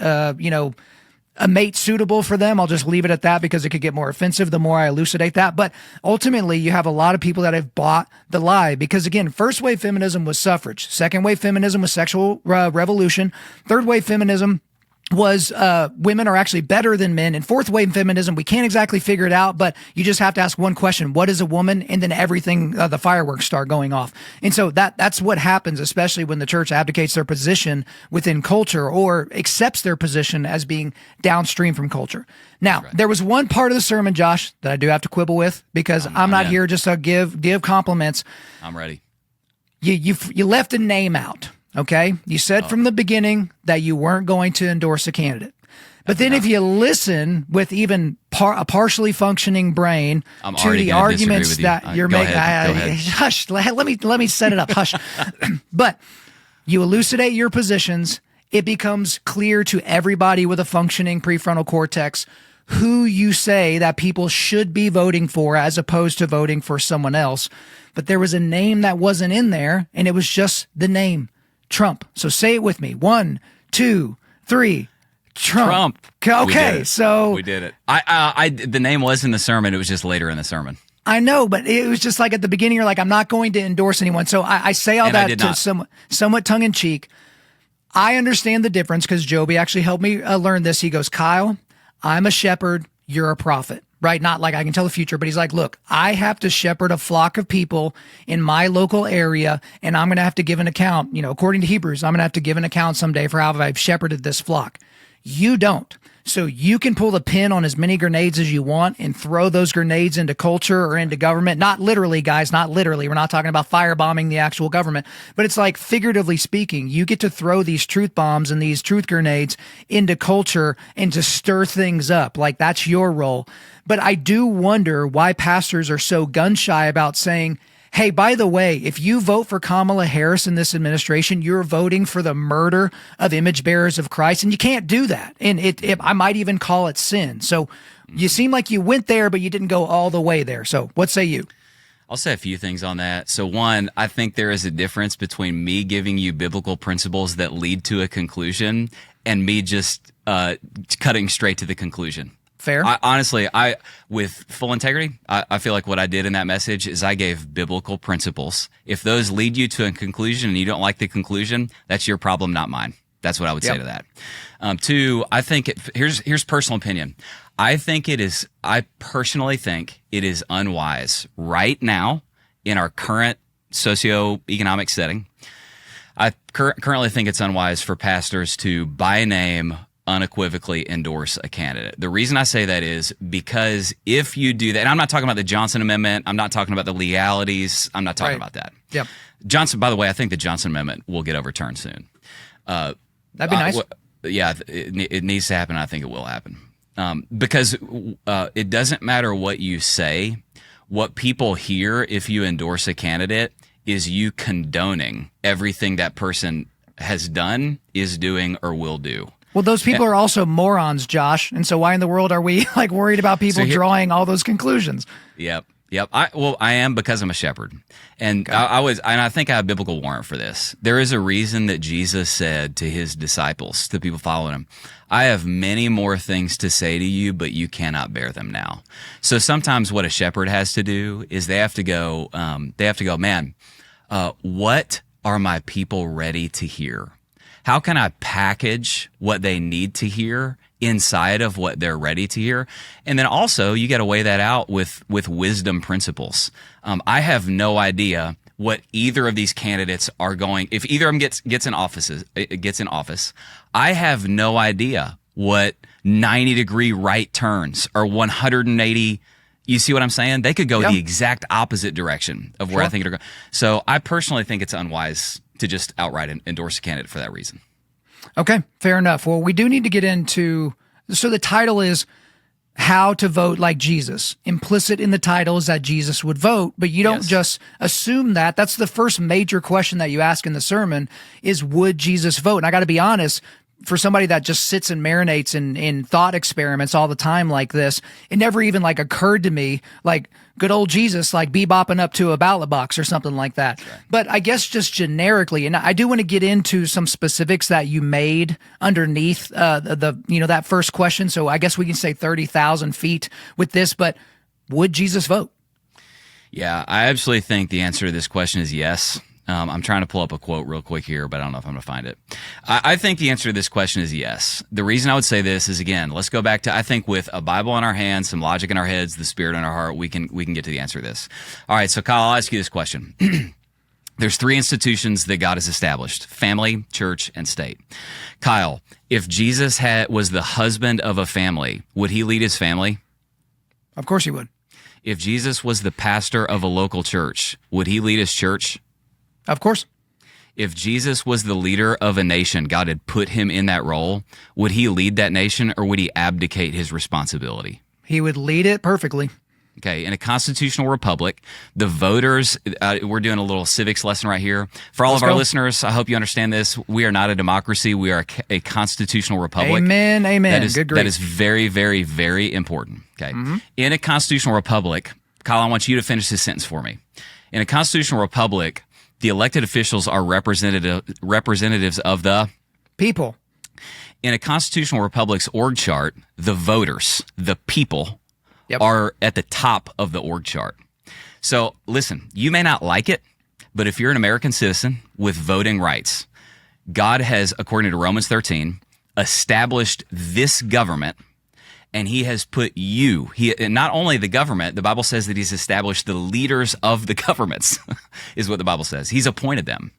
a mate suitable for them. I'll just leave it at that because it could get more offensive the more I elucidate that. But ultimately, you have a lot of people that have bought the lie because, again, first wave feminism was suffrage. Second wave feminism was sexual revolution. Third wave feminism was women are actually better than men. And fourth wave feminism, we can't exactly figure it out, but you just have to ask one question: what is a woman? And then everything, the fireworks start going off. And so that's what happens, especially when the church abdicates their position within culture or accepts their position as being downstream from culture. Now, There was one part of the sermon, Josh, that I do have to quibble with because I'm not here just to give compliments. I'm ready. You left a name out. Okay, you said from the beginning that you weren't going to endorse a candidate. But then if you listen with even a partially functioning brain to the arguments that you're making, hush, let me set it up, hush. But you elucidate your positions, it becomes clear to everybody with a functioning prefrontal cortex who you say that people should be voting for as opposed to voting for someone else. But there was a name that wasn't in there, and it was just the name. Trump. So say it with me. 1, 2, 3. Trump. Okay, so we did it. I the name was in the sermon. It was just later in the sermon. I know, but it was just like at the beginning, you're like, I'm not going to endorse anyone. So I say all that to somewhat tongue in cheek. I understand the difference because Joby actually helped me learn this. He goes, Kyle, I'm a shepherd. You're a prophet, right? Not like I can tell the future, but he's like, look, I have to shepherd a flock of people in my local area, and I'm going to have to give an account. According to Hebrews, I'm going to have to give an account someday for how I've shepherded this flock. You don't. So you can pull the pin on as many grenades as you want and throw those grenades into culture or into government. Not literally, guys, not literally. We're not talking about firebombing the actual government, but it's like figuratively speaking, you get to throw these truth bombs and these truth grenades into culture and to stir things up. Like that's your role. But I do wonder why pastors are so gun shy about saying, hey, by the way, if you vote for Kamala Harris in this administration, you're voting for the murder of image bearers of Christ, and you can't do that. And I might even call it sin. So you seem like you went there, but you didn't go all the way there. So what say you? I'll say a few things on that. So one, I think there is a difference between me giving you biblical principles that lead to a conclusion and me just cutting straight to the conclusion. Fair. Honestly, with full integrity, I feel like what I did in that message is I gave biblical principles. If those lead you to a conclusion and you don't like the conclusion, that's your problem, not mine. That's what I would say to that. Two, I think here's personal opinion. I personally think it is unwise right now in our current socioeconomic setting. I currently think it's unwise for pastors to, by name, unequivocally endorse a candidate. The reason I say that is because if you do that, and I'm not talking about the Johnson Amendment, I'm not talking about the legalities, I'm not talking about that. Yep. Johnson, by the way, I think the Johnson Amendment will get overturned soon. That'd be nice. Yeah, it needs to happen. I think it will happen. Because it doesn't matter what you say. What people hear if you endorse a candidate is you condoning everything that person has done, is doing, or will do. Well, those people are also morons, Josh. And so why in the world are we like worried about people drawing all those conclusions? Yep. I am because I'm a shepherd. And I think I have biblical warrant for this. There is a reason that Jesus said to his disciples, to people following him, I have many more things to say to you, but you cannot bear them now. So sometimes what a shepherd has to do is they have to go, man, what are my people ready to hear? How can I package what they need to hear inside of what they're ready to hear? And then also, you got to weigh that out with wisdom principles. I have no idea what either of these candidates are going. If either of them gets in office, I have no idea what 90-degree right turns or 180. You see what I'm saying? They could go the exact opposite direction of where I think it'll go. So I personally think it's unwise to just outright endorse a candidate for that reason. Okay, fair enough. Well, we do need to get into, so the title is How to Vote Like Jesus. Implicit in the title is that Jesus would vote, but you don't just assume that. That's the first major question that you ask in the sermon is, would Jesus vote? And I got to be honest, for somebody that just sits and marinates in thought experiments all the time like this, it never even like occurred to me, like good old Jesus, like bebopping up to a ballot box or something like that. Right. But I guess just generically, and I do want to get into some specifics that you made underneath that first question. So I guess we can say 30,000 feet with this, but would Jesus vote? Yeah, I absolutely think the answer to this question is yes. I'm trying to pull up a quote real quick here, but I don't know if I'm going to find it. I think the answer to this question is yes. The reason I would say this is, again, let's go back to, I think with a Bible in our hands, some logic in our heads, the Spirit in our heart, we can get to the answer to this. All right, so Kyle, I'll ask you this question. There's three institutions that God has established: family, church, and state. Kyle, if Jesus was the husband of a family, would he lead his family? Of course he would. If Jesus was the pastor of a local church, would he lead his church? Of course. If Jesus was the leader of a nation, God had put him in that role, would he lead that nation or would he abdicate his responsibility? He would lead it perfectly. Okay, in a constitutional republic, the voters, we're doing a little civics lesson right here. For all of our listeners, I hope you understand this. We are not a democracy. We are a constitutional republic. Amen, amen. Good grief. That is very, very, very important. Okay. Mm-hmm. In a constitutional republic, Kyle, I want you to finish this sentence for me. In a constitutional republic, The elected officials are representatives of the people. In a constitutional republic's org chart, the voters, the people, Yep. are at the top of the org chart. So listen, you may not like it, but if you're an American citizen with voting rights, God has, according to Romans 13, established this government, and he has put you, and not only the government, the Bible says that he's established the leaders of the governments, is what the Bible says. He's appointed them.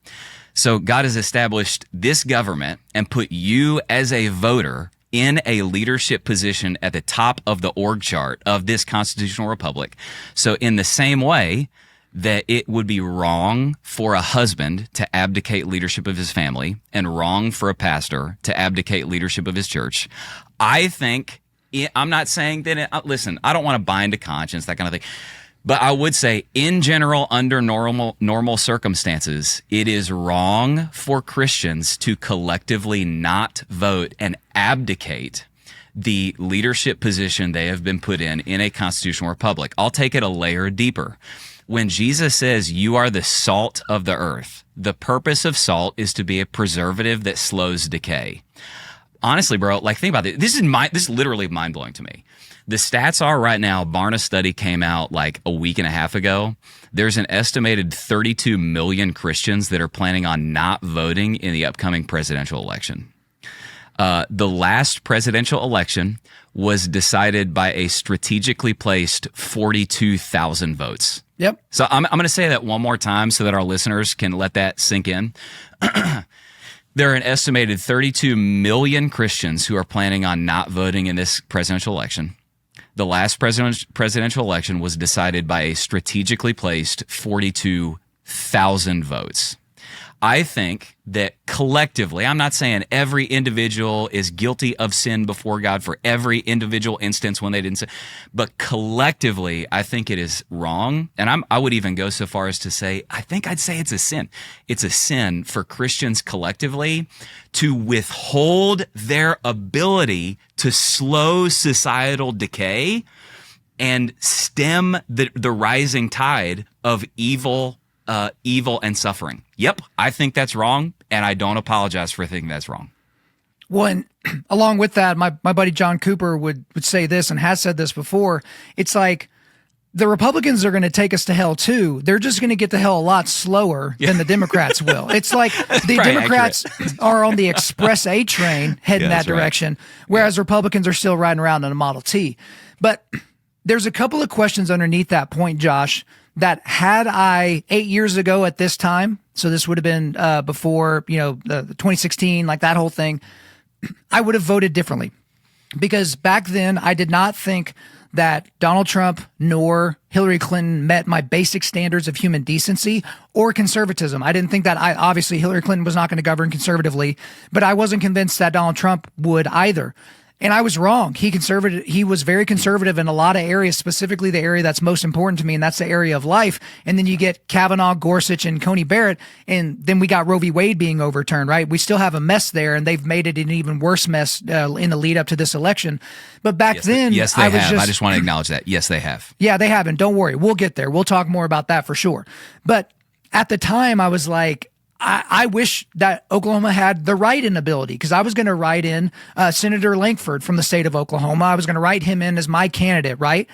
So God has established this government and put you as a voter in a leadership position at the top of the org chart of this constitutional republic. So in the same way that it would be wrong for a husband to abdicate leadership of his family and wrong for a pastor to abdicate leadership of his church, I think, I'm not saying that, listen, I don't want to bind to conscience, that kind of thing. But I would say, in general, under normal circumstances, it is wrong for Christians to collectively not vote and abdicate the leadership position they have been put in a constitutional republic. I'll take it a layer deeper. When Jesus says you are the salt of the earth, the purpose of salt is to be a preservative that slows decay. Honestly, bro, like, think about it. This is literally mind-blowing to me. The stats are right now, Barna study came out like a week and a half ago. There's an estimated 32 million Christians that are planning on not voting in the upcoming presidential election. The last presidential election was decided by a strategically placed 42,000 votes. Yep. So I'm going to say that one more time so that our listeners can let that sink in. There are an estimated 32 million Christians who are planning on not voting in this presidential election. The last presidential election was decided by a strategically placed 42,000 votes. I think that collectively, I'm not saying every individual is guilty of sin before God for every individual instance when they didn't sin, but collectively, I think it is wrong. And I would even go so far as to say, I think I'd say it's a sin. It's a sin for Christians collectively to withhold their ability to slow societal decay and stem the rising tide of evil and suffering. Yep, I think that's wrong, and I don't apologize for thinking that's wrong. Well, and along with that, my buddy John Cooper would say this and has said this before. It's like the Republicans are going to take us to hell too. They're just going to get to hell a lot slower than the Democrats will. It's like the Democrats are on the Express A train heading that direction, whereas Republicans are still riding around in a Model T. But there's a couple of questions underneath that point, Josh, that had I 8 years ago at this time, so this would have been before, the 2016, like that whole thing, I would have voted differently. Because back then, I did not think that Donald Trump nor Hillary Clinton met my basic standards of human decency or conservatism. I didn't think that obviously Hillary Clinton was not going to govern conservatively, but I wasn't convinced that Donald Trump would either. And I was wrong. He was very conservative in a lot of areas, specifically the area that's most important to me, and that's the area of life. And then you get Kavanaugh, Gorsuch, and Coney Barrett, and then we got Roe v. Wade being overturned, right? We still have a mess there, and they've made it an even worse mess in the lead up to this election. But back then, yes, they have. I just want to acknowledge that. Yes, they have. Yeah, they have, and don't worry, we'll get there. We'll talk more about that for sure. But at the time, I was like, I wish that Oklahoma had the write-in ability, because I was going to write in Senator Lankford from the state of Oklahoma. I was going to write him in as my candidate, right?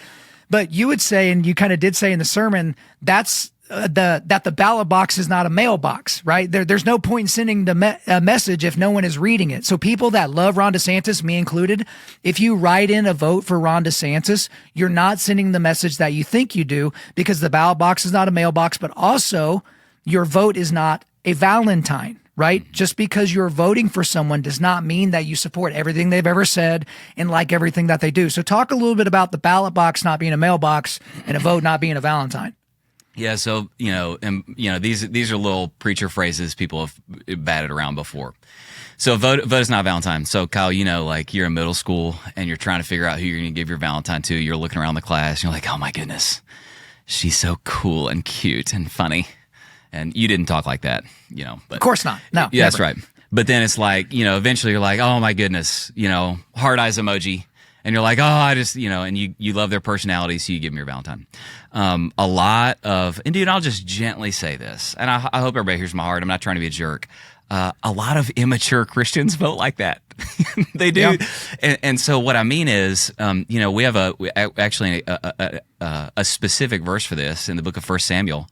But you would say, and you kind of did say in the sermon, that the ballot box is not a mailbox, right? There's no point in sending a message if no one is reading it. So people that love Ron DeSantis, me included, if you write in a vote for Ron DeSantis, you're not sending the message that you think you do, because the ballot box is not a mailbox, but also your vote is not a valentine, right? Just because you're voting for someone does not mean that you support everything they've ever said and like everything that they do. So talk a little bit about the ballot box not being a mailbox and a vote not being a valentine. Yeah, so these are little preacher phrases people have batted around before. So vote is not Valentine. So Kyle, like you're in middle school and you're trying to figure out who you're going to give your Valentine to. You're looking around the class. And you're like, oh my goodness, she's so cool and cute and funny. And you didn't talk like that, But, of course not. No. Yeah, that's right. But then it's like, eventually you're like, oh my goodness, heart eyes emoji. And you're like, oh, I just, and you love their personality, so you give them your Valentine. A lot of, and dude, I'll just gently say this, and I hope everybody hears my heart. I'm not trying to be a jerk. A lot of immature Christians vote like that. They do. Yeah. And so what I mean is, we have a specific verse for this in the book of 1 Samuel.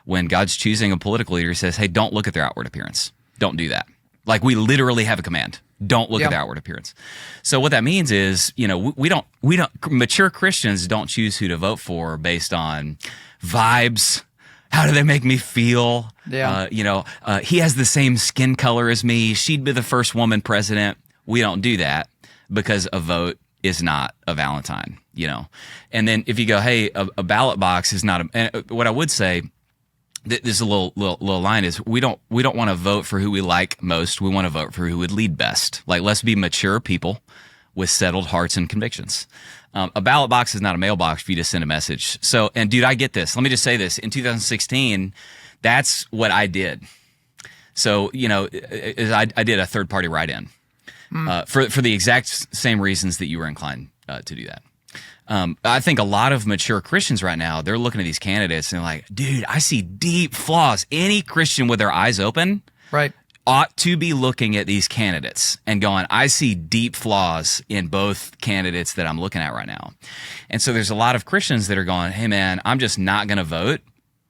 When God's choosing a political leader, he says, hey, don't look at their outward appearance. Don't do that. Like, we literally have a command. Don't look at the outward appearance. So what that means is, mature Christians don't choose who to vote for based on vibes. How do they make me feel? Yeah. He has the same skin color as me. She'd be the first woman president. We don't do that because a vote is not a Valentine, And then if you go, hey, a ballot box is not and what I would say, this is a little line is we don't want to vote for who we like most. We want to vote for who would lead best. Like, let's be mature people with settled hearts and convictions. A ballot box is not a mailbox for you to send a message. So, and dude, I get this. Let me just say this. In 2016, that's what I did. So, I did a third party write-in for the exact same reasons that you were inclined to do that. I think a lot of mature Christians right now, they're looking at these candidates and they're like, dude, I see deep flaws. Any Christian with their eyes open ought to be looking at these candidates and going, I see deep flaws in both candidates that I'm looking at right now. And so there's a lot of Christians that are going, hey man, I'm just not going to vote,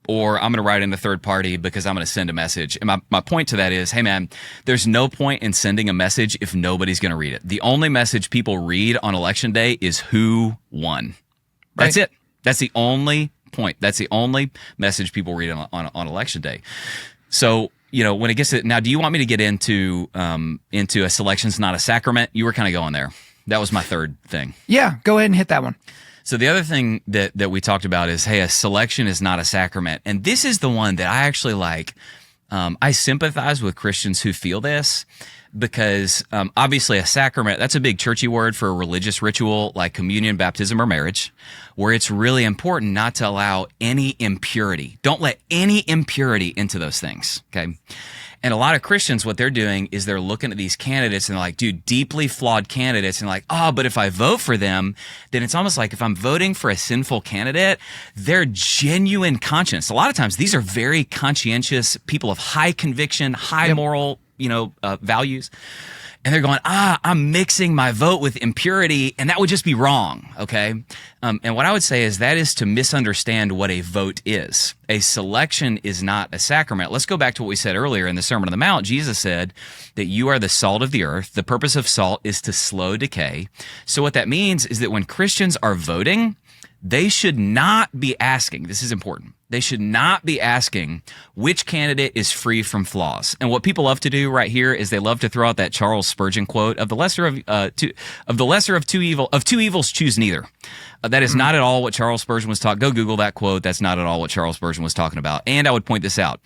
or I'm going to write in the third party because I'm going to send a message. And my point to that is, hey man, there's no point in sending a message if nobody's going to read it. The only message people read on election day is who won. That's it. That's the only point. That's the only message people read on election day. So, when it gets to, now, do you want me to get into a selection's not a sacrament? You were kind of going there. That was my third thing. Yeah, go ahead and hit that one. So the other thing that we talked about is, hey, a selection is not a sacrament. And this is the one that I actually like. I sympathize with Christians who feel this because obviously a sacrament, that's a big churchy word for a religious ritual like communion, baptism, or marriage, where it's really important not to allow any impurity. Don't let any impurity into those things, okay? And a lot of Christians, what they're doing is they're looking at these candidates and they're like, dude, deeply flawed candidates. And like, but if I vote for them, then it's almost like if I'm voting for a sinful candidate, they're genuine conscience. A lot of times these are very conscientious people of high conviction, high moral, values. And they're going, I'm mixing my vote with impurity, and that would just be wrong, okay? And what I would say is that is to misunderstand what a vote is. A selection is not a sacrament. Let's go back to what we said earlier in the Sermon on the Mount. Jesus said that you are the salt of the earth. The purpose of salt is to slow decay. So what that means is that when Christians are voting, they should not be asking, this is important, they should not be asking which candidate is free from flaws. And what people love to do right here is they love to throw out that Charles Spurgeon quote of two evils choose neither. That is not at all what Charles Spurgeon was talking. Go Google that quote. That's not at all what Charles Spurgeon was talking about. And I would point this out,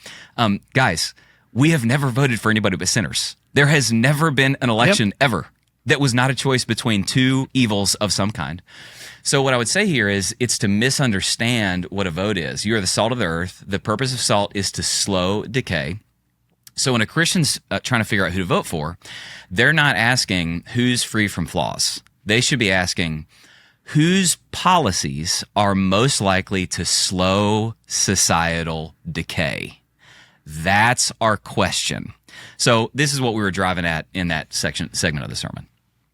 guys. We have never voted for anybody but sinners. There has never been an election ever that was not a choice between two evils of some kind. So what I would say here is it's to misunderstand what a vote is. You are the salt of the earth. The purpose of salt is to slow decay. So when a Christian's trying to figure out who to vote for, they're not asking who's free from flaws. They should be asking whose policies are most likely to slow societal decay. That's our question. So this is what we were driving at in that segment of the sermon.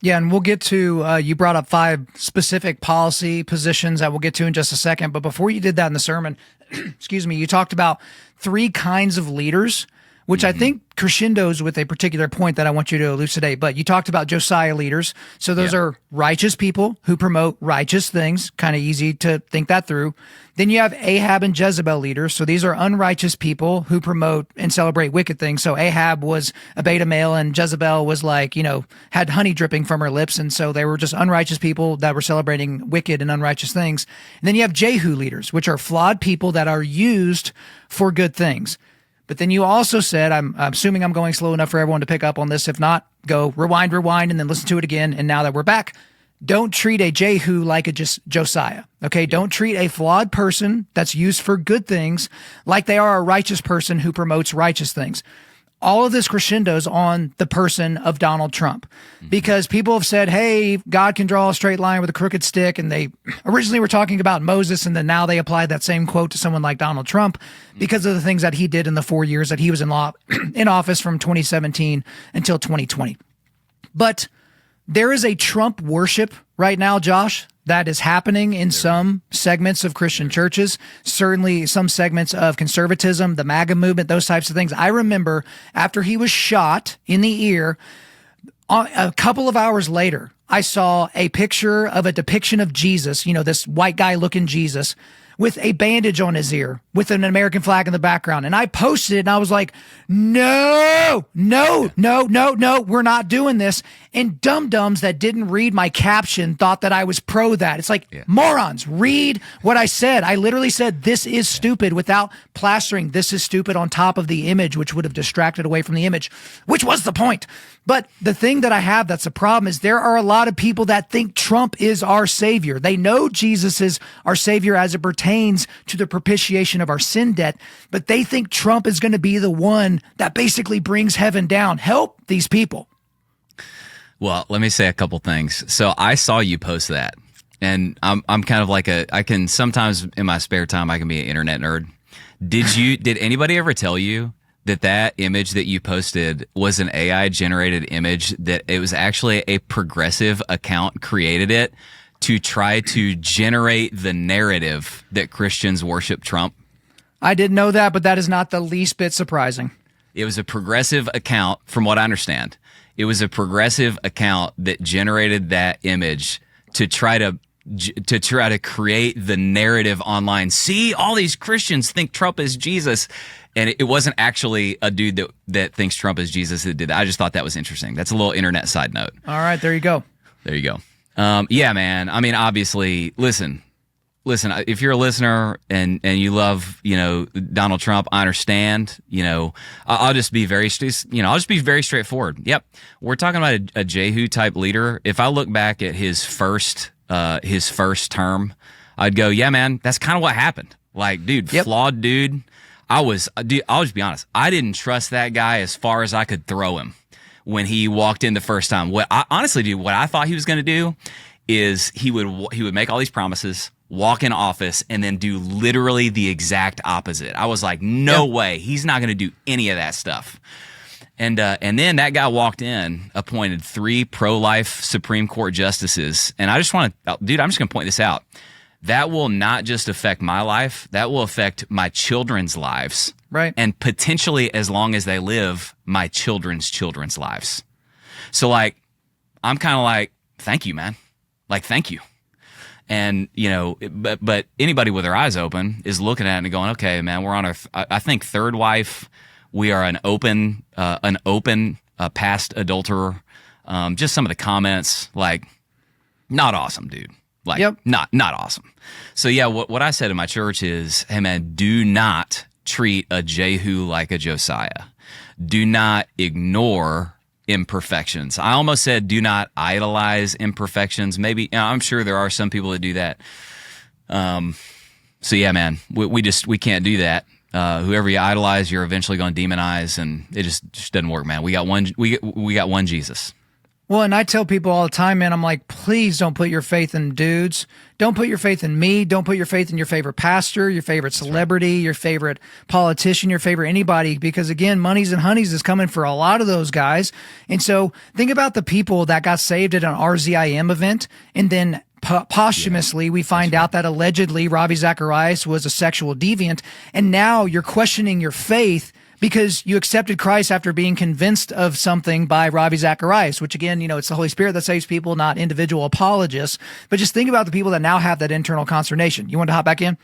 Yeah, and we'll get to, you brought up 5 specific policy positions that we'll get to in just a second. But before you did that in the sermon, excuse me, you talked about 3 kinds of leaders, which I think crescendos with a particular point that I want you to elucidate. But you talked about Josiah leaders. So those are righteous people who promote righteous things. Kind of easy to think that through. Then you have Ahab and Jezebel leaders. So these are unrighteous people who promote and celebrate wicked things. So Ahab was a beta male and Jezebel was like, had honey dripping from her lips. And so they were just unrighteous people that were celebrating wicked and unrighteous things. And then you have Jehu leaders, which are flawed people that are used for good things. But then you also said, I'm assuming I'm going slow enough for everyone to pick up on this. If not, go rewind, and then listen to it again. And now that we're back, don't treat a Jehu like a Josiah. Okay, don't treat a flawed person that's used for good things like they are a righteous person who promotes righteous things. all of this crescendos on the person of Donald Trump, because people have said, hey, God can draw a straight line with a crooked stick. And they originally were talking about Moses, and then now they applied that same quote to someone like Donald Trump because of the things that he did in the 4 years that he was in office from 2017 until 2020. But there is a Trump worship right now, Josh, that is happening in some segments of Christian churches, certainly some segments of conservatism, the MAGA movement, those types of things. I remember after he was shot in the ear, a couple of hours later, I saw a picture of a depiction of Jesus, this white guy looking Jesus, with a bandage on his ear with an American flag in the background. And I posted it and I was like, no, we're not doing this. And dum-dums that didn't read my caption thought that I was pro that. It's like, morons, read what I said. I literally said, this is stupid, without plastering this is stupid on top of the image, which would have distracted away from the image, which was the point. But the thing that I have that's a problem is there are a lot of people that think Trump is our savior. They know Jesus is our savior as it pertains to the propitiation of our sin debt, but they think Trump is going to be the one that basically brings heaven down. Help these people. Well, let me say a couple things. So I saw you post that, and I'm kind of like I can sometimes in my spare time I can be an internet nerd. Did anybody ever tell you that image that you posted was an AI generated image, that it was actually a progressive account created it to try to generate the narrative that Christians worship Trump? I didn't know that, but that is not the least bit surprising. It was a progressive account, from what I understand. It was a progressive account that generated that image to try to create the narrative online. See, all these Christians think Trump is Jesus. And it wasn't actually a dude that thinks Trump is Jesus that did that. I just thought that was interesting. That's a little internet side note. All right, there you go. There you go. Yeah, man. I mean, obviously, listen, if you're a listener and you love, Donald Trump, I understand, I'll just be very straightforward. Yep. We're talking about a Jehu type leader. If I look back at his first term, I'd go, yeah, man, that's kind of what happened. Like, dude, flawed dude. I'll just be honest. I didn't trust that guy as far as I could throw him when he walked in the first time. What I thought he was going to do is he would make all these promises, walk in office, and then do literally the exact opposite. I was like, no way. He's not going to do any of that stuff. And then that guy walked in, appointed 3 pro-life Supreme Court justices. And I'm just going to point this out. That will not just affect my life. That will affect my children's lives. Right. And potentially, as long as they live, my children's lives. So, I'm kind of like, thank you, man. Thank you. And, but anybody with their eyes open is looking at it and going, okay, man, we're on our, I think, 3rd wife. We are an open past adulterer. Just some of the comments, not awesome, dude. Not awesome. So yeah, what I said in my church is, hey man, do not treat a Jehu like a Josiah. Do not ignore imperfections. I almost said do not idolize imperfections. Maybe, I'm sure there are some people that do that. So yeah, man, we can't do that. Whoever you idolize, you're eventually going to demonize, and it just doesn't work, man. We got one Jesus. Well, and I tell people all the time, man, I'm like, please don't put your faith in dudes. Don't put your faith in me. Don't put your faith in your favorite pastor, your favorite celebrity, your favorite politician, your favorite anybody, because again, monies and honeys is coming for a lot of those guys. And so think about the people that got saved at an RZIM event, and then posthumously we find out that allegedly Ravi Zacharias was a sexual deviant, and now you're questioning your faith because you accepted Christ after being convinced of something by Ravi Zacharias, which again, it's the Holy Spirit that saves people, not individual apologists. But just think about the people that now have that internal consternation. You want to hop back in?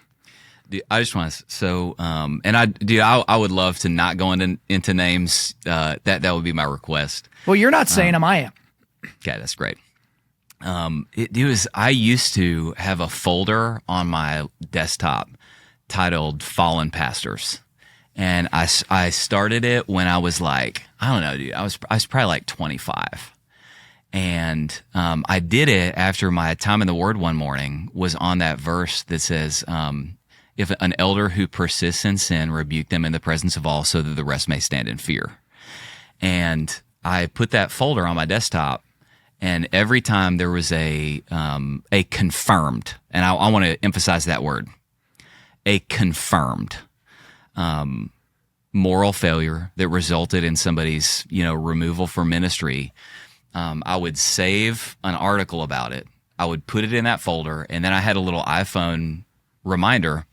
I just want to, I would love to not go into names. That would be my request. Well, you're not saying them, I am. Okay, that's great. I used to have a folder on my desktop titled Fallen Pastors. And I started it when I was I don't know, dude. I was probably 25. And I did it after my time in the Word one morning was on that verse that says, if an elder who persists in sin, rebuke them in the presence of all so that the rest may stand in fear. And I put that folder on my desktop, and every time there was a confirmed, and I want to emphasize that word, a confirmed moral failure that resulted in somebody's, removal from ministry, I would save an article about it. I would put it in that folder, and then I had a little iPhone reminder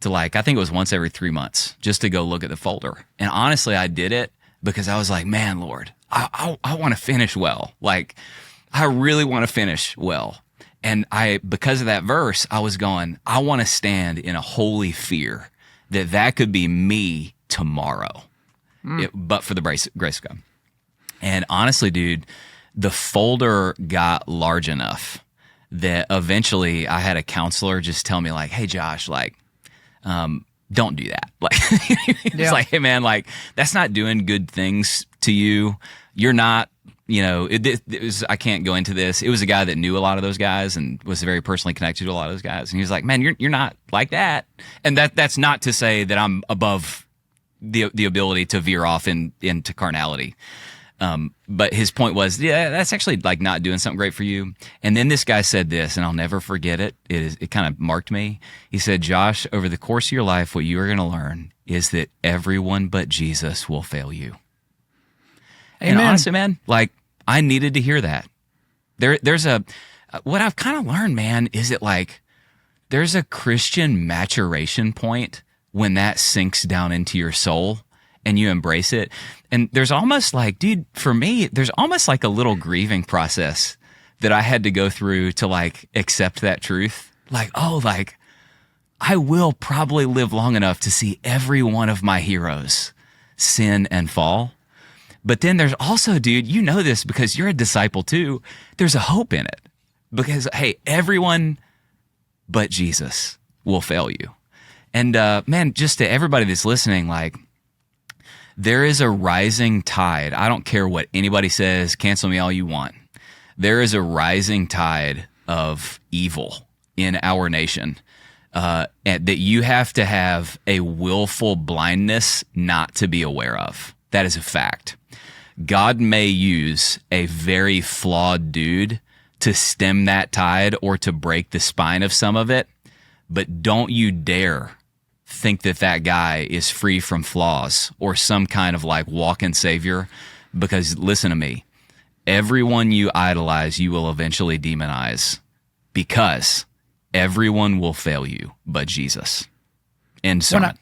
to, I think it was once every 3 months, just to go look at the folder. And honestly, I did it because I was like, man, Lord, I want to finish well. I really want to finish well. And because of that verse, I was going, I want to stand in a holy fear that could be me tomorrow, but for the grace of God. And honestly, dude, the folder got large enough that eventually I had a counselor just tell me hey, Josh, don't do that. It's hey man, that's not doing good things to you. You're not, it was, I can't go into this. It was a guy that knew a lot of those guys and was very personally connected to a lot of those guys. And he was like, man, you're not like that. And that's not to say that I'm above the ability to veer off into carnality. But his point was, that's actually not doing something great for you. And then this guy said this, and I'll never forget it. It kind of marked me. He said, Josh, over the course of your life, what you are going to learn is that everyone but Jesus will fail you. Amen. And honestly, man, I needed to hear that. There's what I've kind of learned, man, is that there's a Christian maturation point when that sinks down into your soul and you embrace it. And there's almost dude, for me, there's almost a little grieving process that I had to go through to accept that truth. I will probably live long enough to see every one of my heroes sin and fall. But then there's also, dude, you know this because you're a disciple too. There's a hope in it because, hey, everyone but Jesus will fail you. And man, just to everybody that's listening, there is a rising tide. I don't care what anybody says. Cancel me all you want. There is a rising tide of evil in our nation and that you have to have a willful blindness not to be aware of. That is a fact. God may use a very flawed dude to stem that tide or to break the spine of some of it, but don't you dare think that guy is free from flaws or some kind of walk-in savior, because listen to me, everyone you idolize, you will eventually demonize, because everyone will fail you but Jesus. End sermon.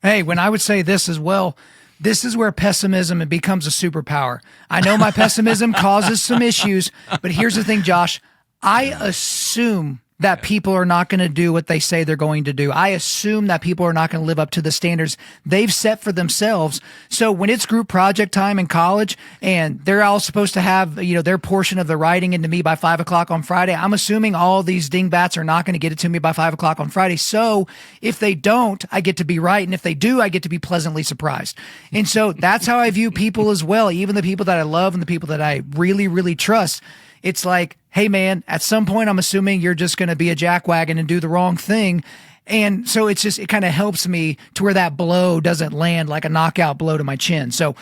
When I would say this as well, this is where pessimism becomes a superpower. I know my pessimism causes some issues, but here's the thing, Josh. I assume that people are not going to do what they say they're going to do. I assume that people are not going to live up to the standards they've set for themselves. So when it's group project time in college and they're all supposed to have, their portion of the writing into me by 5:00 on Friday, I'm assuming all these dingbats are not going to get it to me by 5:00 on Friday. So if they don't, I get to be right. And if they do, I get to be pleasantly surprised. And so that's how I view people as well. Even the people that I love and the people that I really, really trust. It's hey man, at some point I'm assuming you're just going to be a jackwagon and do the wrong thing. And so it kind of helps me to where that blow doesn't land like a knockout blow to my chin. So,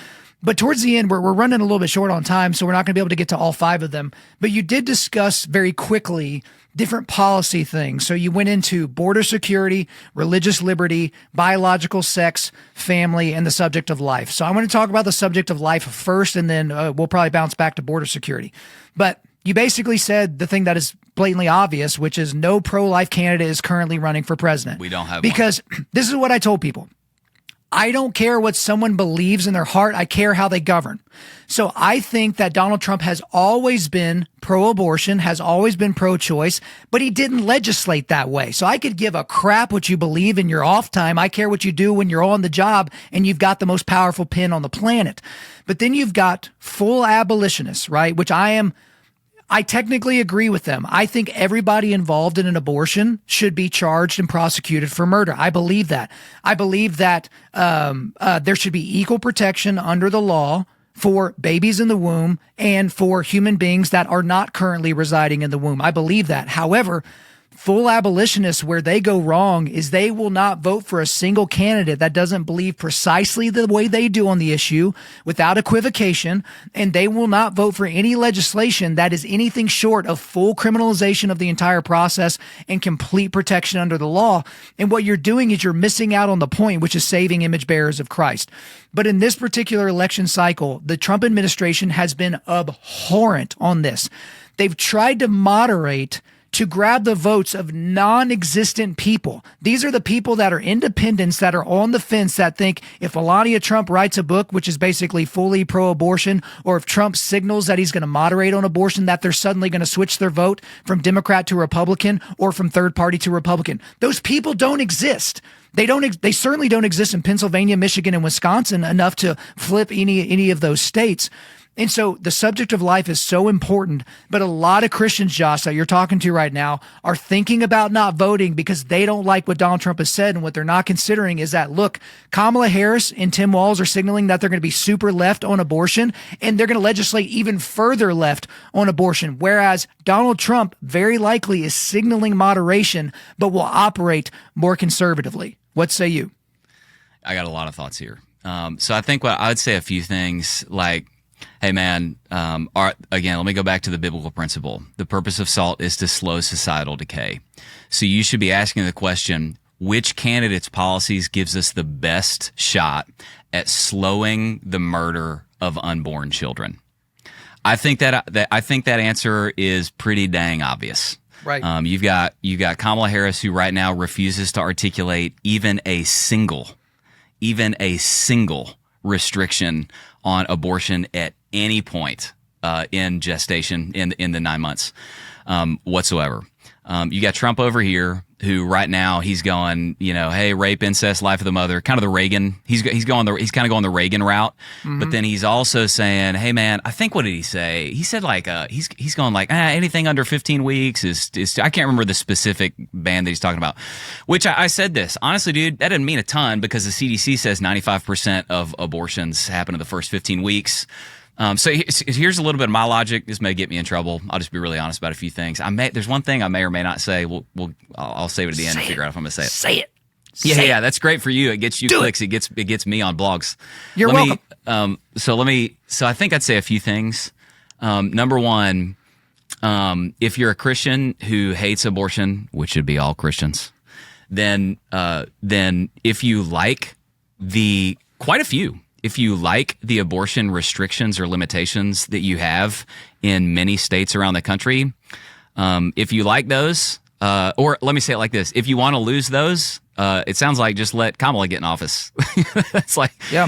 but towards the end, we're running a little bit short on time, so we're not going to be able to get to all 5 of them. But you did discuss very quickly different policy things. So you went into border security, religious liberty, biological sex, family, and the subject of life. So I want to talk about the subject of life first, and then we'll probably bounce back to border security. But you basically said the thing that is blatantly obvious, which is no pro-life candidate is currently running for president. We don't have because one. This is what I told people. I don't care what someone believes in their heart. I care how they govern. So I think that Donald Trump has always been pro-abortion, has always been pro-choice, but he didn't legislate that way. So I could give a crap what you believe in your off time. I care what you do when you're on the job and you've got the most powerful pen on the planet. But then you've got full abolitionists, right? Which I technically agree with them. I think everybody involved in an abortion should be charged and prosecuted for murder. I believe that. I believe that there should be equal protection under the law for babies in the womb and for human beings that are not currently residing in the womb. I believe that. However, Full abolitionists, where they go wrong is they will not vote for a single candidate that doesn't believe precisely the way they do on the issue without equivocation, and they will not vote for any legislation that is anything short of full criminalization of the entire process and complete protection under the law. And what you're doing is you're missing out on the point, which is saving image bearers of Christ. But in this particular election cycle, the Trump administration has been abhorrent on this. They've tried to moderate to grab the votes of non-existent people. These are the people that are independents, that are on the fence, that think if Melania Trump writes a book, which is basically fully pro-abortion, or if Trump signals that he's going to moderate on abortion, that they're suddenly going to switch their vote from Democrat to Republican or from third party to Republican. Those people don't exist. They certainly don't exist in Pennsylvania, Michigan, and Wisconsin enough to flip any of those states. And so the subject of life is so important, but a lot of Christians, Josh, that you're talking to right now are thinking about not voting because they don't like what Donald Trump has said. And what they're not considering is that, look, Kamala Harris and Tim Walz are signaling that they're going to be super left on abortion, and they're going to legislate even further left on abortion. Whereas Donald Trump very likely is signaling moderation, but will operate more conservatively. What say you? I got a lot of thoughts here. So I think what I would say a few things like, hey, man, again, let me go back to the biblical principle. The purpose of salt is to slow societal decay. So you should be asking the question, which candidate's policies gives us the best shot at slowing the murder of unborn children? I think that answer is pretty dang obvious. Right. You've got Kamala Harris, who right now refuses to articulate even a single restriction on abortion at any point in gestation in the 9 months whatsoever. You got Trump over here, who right now he's going, hey, rape, incest, life of the mother, kind of the Reagan. He's kind of going the Reagan route, but then he's also saying, hey, man, I think, what did he say? He said he's going like anything under 15 weeks is I can't remember the specific ban that he's talking about. Which I said this honestly, dude, that didn't mean a ton because the CDC says 95% of abortions happen in the first 15 weeks. So here's a little bit of my logic. This may get me in trouble. I'll just be really honest about a few things. There's one thing I may or may not say. I'll save it at the end and figure out if I'm going to say it. Say it. Yeah, that's great for you. It gets you clicks. It gets me on blogs. You're welcome. So I think I'd say a few things. Number one, if you're a Christian who hates abortion, which should be all Christians, then if you like if you like the abortion restrictions or limitations that you have in many states around the country, if you like those, or let me say it like this, if you want to lose those, it sounds like just let Kamala get in office. That's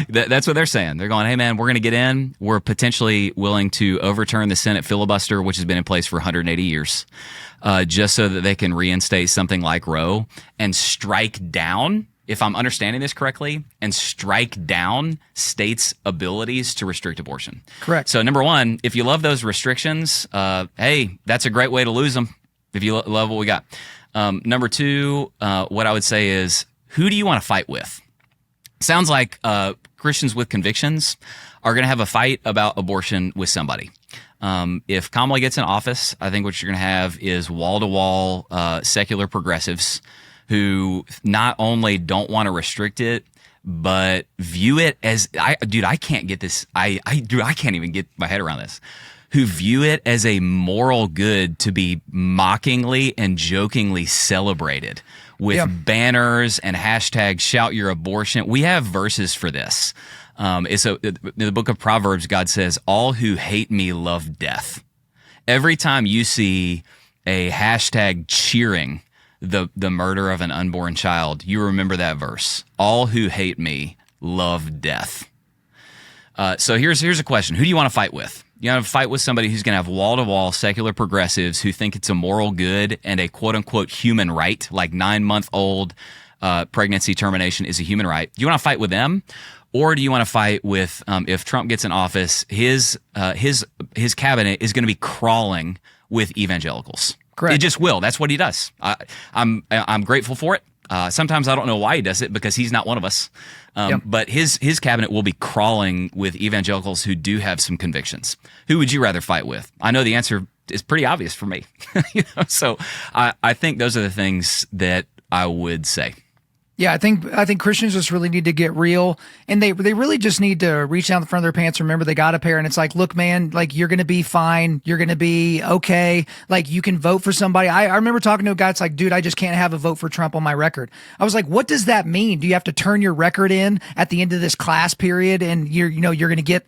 that's what they're saying. They're going, hey, man, we're going to get in. We're potentially willing to overturn the Senate filibuster, which has been in place for 180 years, just so that they can reinstate something like Roe and strike down, if I'm understanding this correctly, and strike down states' abilities to restrict abortion. Correct. So number one, if you love those restrictions, hey, that's a great way to lose them if you love what we got. Number two, what I would say is, who do you want to fight with? Sounds like Christians with convictions are going to have a fight about abortion with somebody. If Kamala gets in office, I think what you're going to have is wall-to-wall secular progressives who not only don't want to restrict it, but view it as I can't get this. I can't even get my head around this. Who view it as a moral good to be mockingly and jokingly celebrated with banners and hashtags shout your abortion. We have verses for this. In the book of Proverbs, God says, all who hate me love death. Every time you see a hashtag cheering the murder of an unborn child, you remember that verse. All who hate me love death. So here's a question. Who do you want to fight with? You want to fight with somebody who's going to have wall-to-wall secular progressives who think it's a moral good and a quote-unquote human right, like 9-month-old pregnancy termination is a human right. Do you want to fight with them? Or do you want to fight with, if Trump gets in office, his cabinet is going to be crawling with evangelicals. Correct. It just will. That's what he does. I'm grateful for it. Sometimes I don't know why he does it because he's not one of us. But his cabinet will be crawling with evangelicals who do have some convictions. Who would you rather fight with? I know the answer is pretty obvious for me. So I think those are the things that I would say. Yeah, I think Christians just really need to get real, and they really just need to reach down the front of their pants. Remember, they got a pair, and it's like, look, man, like you're gonna be fine, you're gonna be okay. Like you can vote for somebody. I remember talking to a guy. It's like, dude, I just can't have a vote for Trump on my record. I was like, what does that mean? Do you have to turn your record in at the end of this class period, and you're gonna get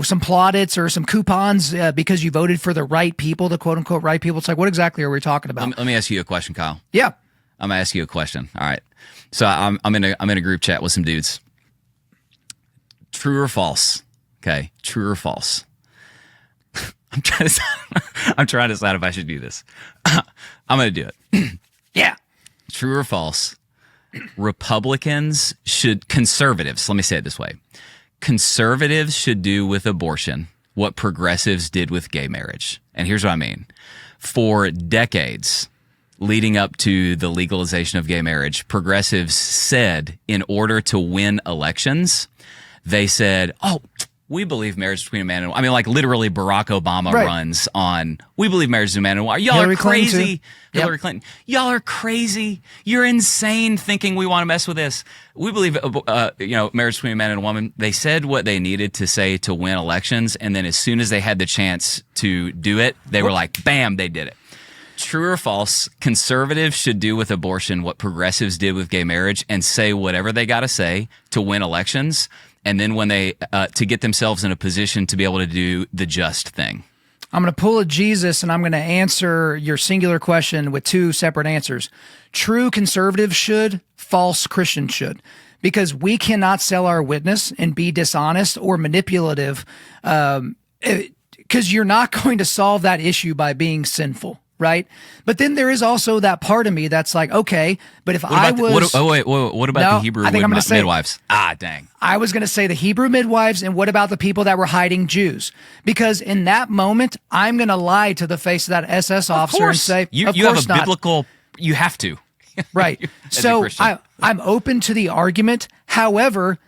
some plaudits or some coupons because you voted for the right people, the quote unquote right people? It's like, what exactly are we talking about? Let me ask you a question, Kyle. Yeah, I'm gonna ask you a question. All right. So I'm in a group chat with some dudes. True or false? Okay, true or false? I'm trying to decide if I should do this. I'm going to do it. Yeah. True or false? Conservatives, let me say it this way. Conservatives should do with abortion what progressives did with gay marriage. And here's what I mean. For decades, leading up to the legalization of gay marriage, progressives said in order to win elections, they said, oh, we believe marriage between a man and a woman. I mean, like literally Barack Obama runs on, we believe marriage between a man and a woman. Y'all are crazy. Hillary Clinton. Y'all are crazy. You're insane thinking we want to mess with this. We believe, marriage between a man and a woman. They said what they needed to say to win elections. And then as soon as they had the chance to do it, they were like, bam, they did it. True or false, conservatives should do with abortion what progressives did with gay marriage and say whatever they got to say to win elections, and then when they to get themselves in a position to be able to do the just thing. I'm going to pull a Jesus, and I'm going to answer your singular question with two separate answers. True conservatives should, false Christians should, because we cannot sell our witness and be dishonest or manipulative, because you're not going to solve that issue by being sinful. Right. But then there is also that part of me that's like, okay, but if what about the Hebrew midwives? Ah, dang. I was going to say the Hebrew midwives. And what about the people that were hiding Jews? Because in that moment, I'm going to lie to the face of that SS officer and say, you have a biblical, you have to. Right. So I'm open to the argument. However,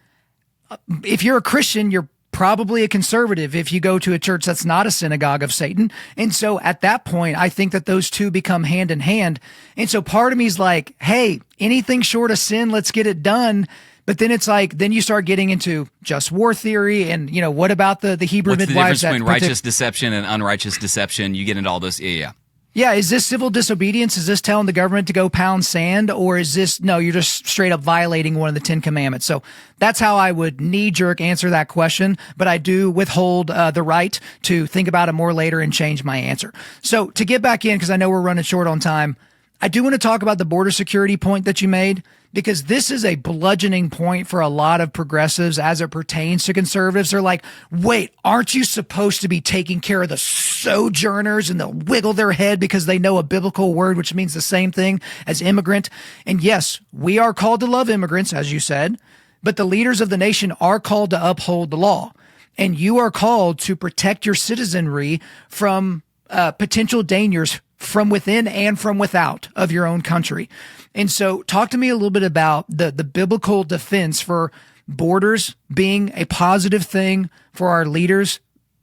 if you're a Christian, you're probably a conservative if you go to a church that's not a synagogue of Satan. And so at that point, I think that those two become hand in hand. And so part of me is like, hey, anything short of sin, let's get it done. But then it's like, then you start getting into just war theory. And, what about the Hebrew midwives? What's the difference between righteous deception and unrighteous deception? You get into all those. Yeah. Yeah, is this civil disobedience? Is this telling the government to go pound sand? Or is this, no, you're just straight up violating one of the 10 commandments? So that's how I would knee-jerk answer that question, but I do withhold the right to think about it more later and change my answer. So to get back in, because I know we're running short on time, I do want to talk about the border security point that you made, because this is a bludgeoning point for a lot of progressives as it pertains to conservatives. They're like, wait, aren't you supposed to be taking care of the sojourners? And they'll wiggle their head because they know a biblical word, which means the same thing as immigrant. And yes, we are called to love immigrants, as you said, but the leaders of the nation are called to uphold the law. And you are called to protect your citizenry from potential dangers from within and from without of your own country. And so talk to me a little bit about the biblical defense for borders being a positive thing, for our leaders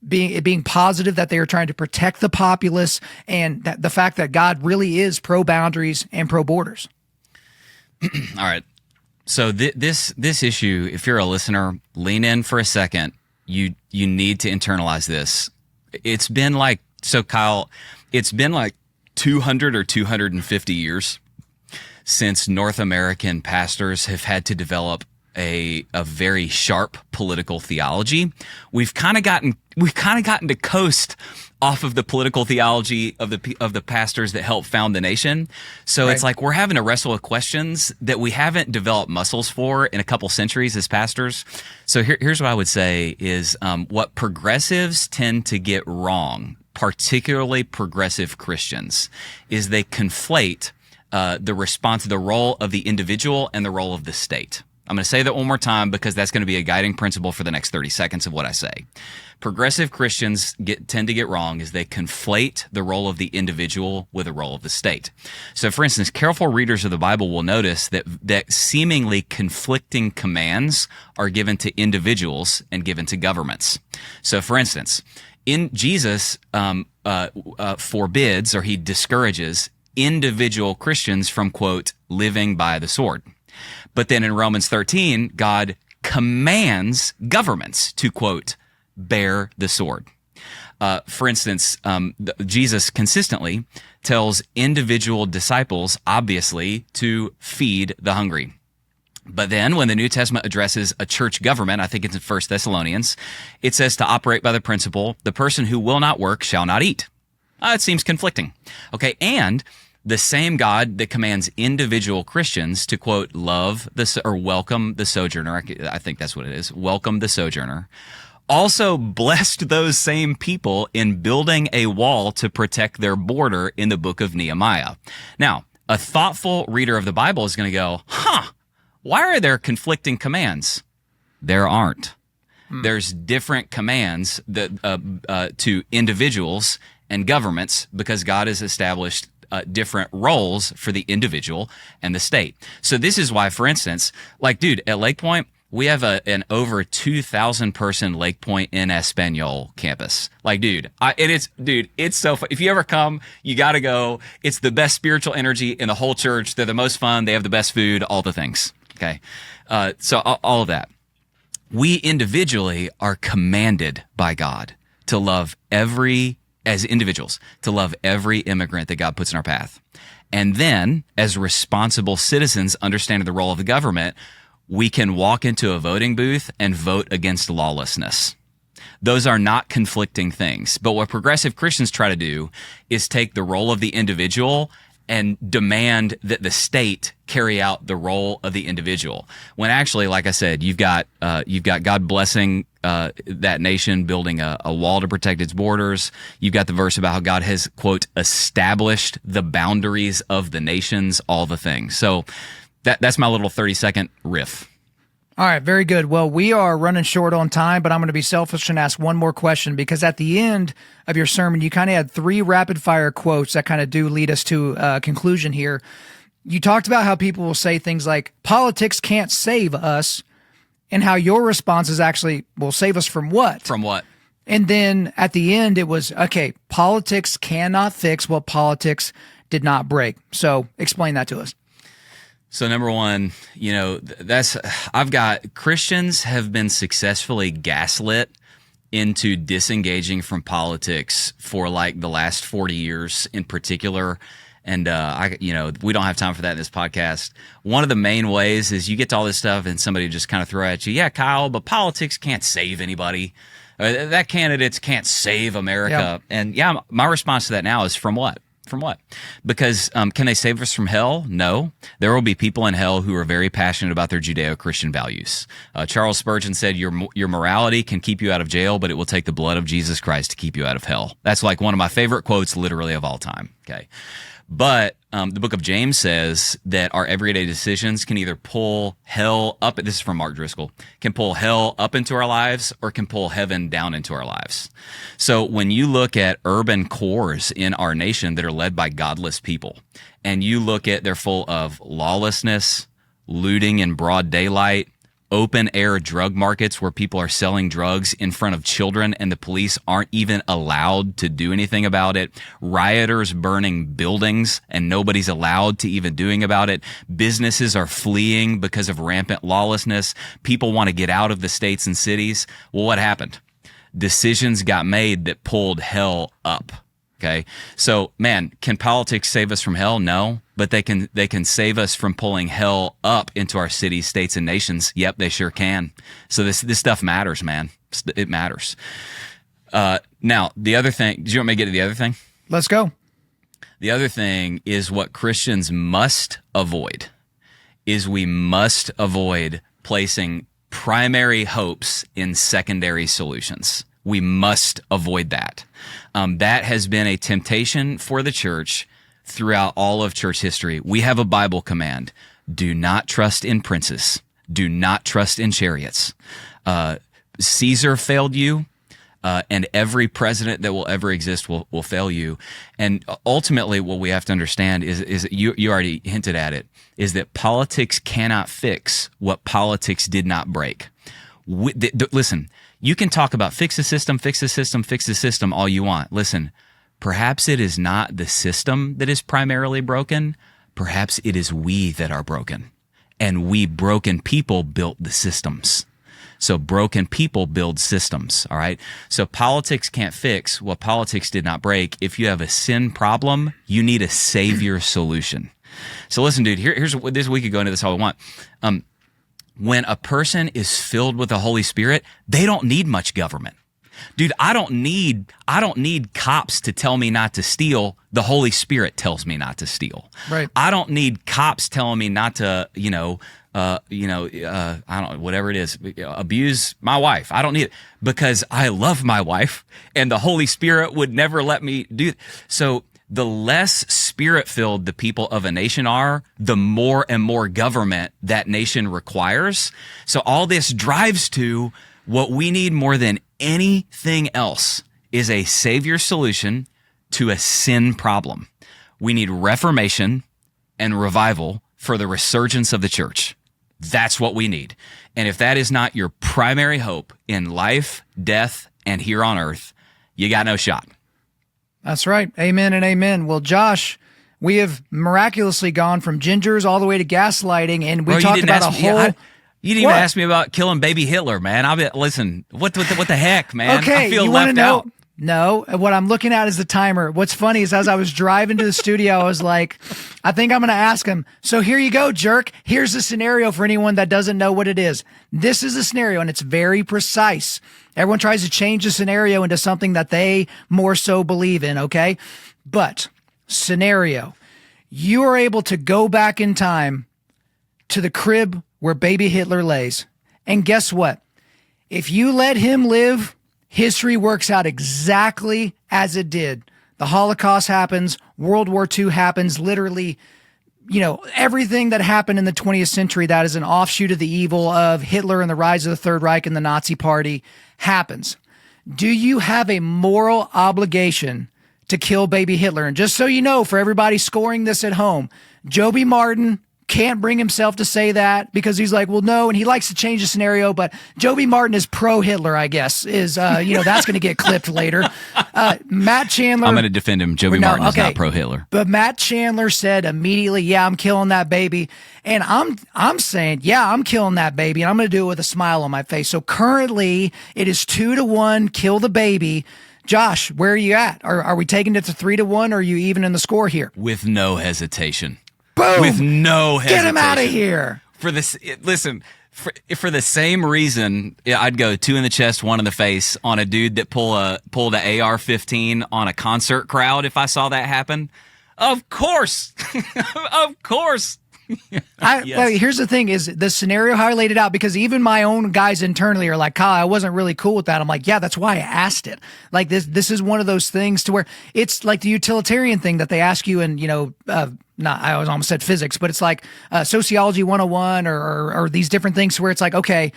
being positive that they are trying to protect the populace, and that the fact that God really is pro boundaries and pro borders. All right. So this issue, if you're a listener, lean in for a second. You need to internalize this. It's been like, so Kyle, it's been like 200 or 250 years since North American pastors have had to develop a very sharp political theology. We've kind of gotten to coast off of the political theology of the pastors that helped found the nation. So It's like we're having to wrestle with questions that we haven't developed muscles for in a couple centuries as pastors. So here's what I would say is what progressives tend to get wrong, particularly progressive Christians, is they conflate the role of the individual and the role of the state. I'm going to say that one more time because that's going to be a guiding principle for the next 30 seconds of what I say. Progressive Christians tend to get wrong is they conflate the role of the individual with the role of the state. So, for instance, careful readers of the Bible will notice that seemingly conflicting commands are given to individuals and given to governments. So, for instance, In Jesus forbids, or he discourages individual Christians from, quote, living by the sword. But then in Romans 13, God commands governments to, quote, bear the sword. For instance, Jesus consistently tells individual disciples, obviously, to feed the hungry. But then when the New Testament addresses a church government, I think it's in 1 Thessalonians, it says to operate by the principle, the person who will not work shall not eat. It seems conflicting. Okay, and the same God that commands individual Christians to, quote, love or welcome the sojourner, I think that's what it is, welcome the sojourner, also blessed those same people in building a wall to protect their border in the book of Nehemiah. Now, a thoughtful reader of the Bible is going to go, why are there conflicting commands? There aren't. There's different commands that to individuals and governments because God has established different roles for the individual and the state. So this is why, for instance, like, dude, at Lakepointe, we have an over 2,000 person Lakepointe in Espanol campus. Like, dude, it's so fun. If you ever come, you got to go. It's the best spiritual energy in the whole church. They're the most fun. They have the best food, all the things. Okay. So all of that. We individually are commanded by God to love as individuals, to love every immigrant that God puts in our path. And then, as responsible citizens understanding the role of the government, we can walk into a voting booth and vote against lawlessness. Those are not conflicting things. But what progressive Christians try to do is take the role of the individual and demand that the state carry out the role of the individual. When actually, like I said, you've got God blessing that nation, building a wall to protect its borders. You've got the verse about how God has, quote, established the boundaries of the nations, all the things. So that's my little 30-second riff. All right, very good. Well, we are running short on time, but I'm going to be selfish and ask one more question, because at the end of your sermon, you kind of had 3 rapid-fire quotes that kind of do lead us to a conclusion here. You talked about how people will say things like, politics can't save us, and how your response is actually, well, save us from what? From what? And then at the end, it was, okay, politics cannot fix what politics did not break. So explain that to us. So number one, Christians have been successfully gaslit into disengaging from politics for like the last 40 years in particular. And, we don't have time for that in this podcast. One of the main ways is you get to all this stuff and somebody just kind of throw at you, yeah, Kyle, but politics can't save anybody. That candidates can't save America. Yeah. And my response to that now is from what? From what? Because can they save us from hell? No. There will be people in hell who are very passionate about their Judeo-Christian values. Charles Spurgeon said, your morality can keep you out of jail, but it will take the blood of Jesus Christ to keep you out of hell. That's like one of my favorite quotes literally of all time. Okay. But the book of James says that our everyday decisions can either pull hell up, this is from Mark Driscoll, can pull hell up into our lives or can pull heaven down into our lives. So when you look at urban cores in our nation that are led by godless people, and you look at they're full of lawlessness, looting in broad daylight, open air drug markets where people are selling drugs in front of children and the police aren't even allowed to do anything about it, rioters burning buildings and nobody's allowed to even doing about it, businesses are fleeing because of rampant lawlessness, people want to get out of the states and cities. Well, what happened? Decisions got made that pulled hell up. Okay. So, man, can politics save us from hell? No, but they can save us from pulling hell up into our cities, states, and nations. Yep, they sure can. So this stuff matters, man. It matters. Now, the other thing, do you want me to get to the other thing? Let's go. The other thing is what Christians must avoid is we must avoid placing primary hopes in secondary solutions. We must avoid that. That has been a temptation for the church throughout all of church history. We have a Bible command. Do not trust in princes. Do not trust in chariots. Caesar failed you, and every president that will ever exist will fail you. And ultimately, what we have to understand is you already hinted at it, is that politics cannot fix what politics did not break. Listen, You can talk about fix the system, fix the system, fix the system all you want. Listen, perhaps it is not the system that is primarily broken. Perhaps it is we that are broken. And we broken people built the systems. So broken people build systems, all right? So politics can't fix what politics did not break. If you have a sin problem, you need a savior solution. So listen, dude, here's this, we could go into this all we want. When a person is filled with the Holy Spirit, they don't need much government. Dude, I don't need cops to tell me not to steal. The Holy Spirit tells me not to steal. Right. I don't need cops telling me not to, I don't know, whatever it is, abuse my wife. I don't need it because I love my wife and the Holy Spirit would never let me do it. So the less spirit-filled the people of a nation are, the more and more government that nation requires. So all this drives to what we need more than anything else is a savior solution to a sin problem. We need reformation and revival for the resurgence of the church. That's what we need. And if that is not your primary hope in life, death, and here on earth, you got no shot. That's right. Amen and amen. Well, Josh, we have miraculously gone from gingers all the way to gaslighting, and we talked about a whole... You didn't even ask me about killing baby Hitler, man. Listen, what the heck, man? Okay, I feel you left out. No, what I'm looking at is the timer. What's funny is as I was driving to the studio, I was like, I think I'm going to ask him. So here you go, jerk. Here's the scenario for anyone that doesn't know what it is. This is a scenario, and it's very precise. Everyone tries to change the scenario into something that they more so believe in, okay? But scenario, you are able to go back in time to the crib where baby Hitler lays. And guess what? If you let him live, history works out exactly as it did. The Holocaust happens, World War II happens, literally, everything that happened in the 20th century that is an offshoot of the evil of Hitler and the rise of the Third Reich and the Nazi Party happens. Do you have a moral obligation to kill baby Hitler? And just so you know, for everybody scoring this at home, Joby Martin can't bring himself to say that because he's like, well, no, and he likes to change the scenario, but Joby Martin is pro-Hitler, I guess, is, that's going to get clipped later. Matt Chandler. I'm going to defend him. Joby Martin is not pro-Hitler. But Matt Chandler said immediately, yeah, I'm killing that baby. And I'm saying, yeah, I'm killing that baby, and I'm going to do it with a smile on my face. So currently it is 2-1, kill the baby. Josh, where are you at? Are we taking it to 3-1, or are you even in the score here? With no hesitation. Boom! With no hesitation. Get him out of here. For the same reason, I'd go 2 in the chest, 1 in the face on a dude that pulled a AR-15 on a concert crowd. If I saw that happen, of course, of course. Yes. Here's the thing: is the scenario how I laid it out, because even my own guys internally are like, Kyle, I wasn't really cool with that. I'm like, yeah, that's why I asked it. Like this is one of those things to where it's like the utilitarian thing that they ask you, and I almost said physics, but it's like sociology 101 or these different things where it's like, okay,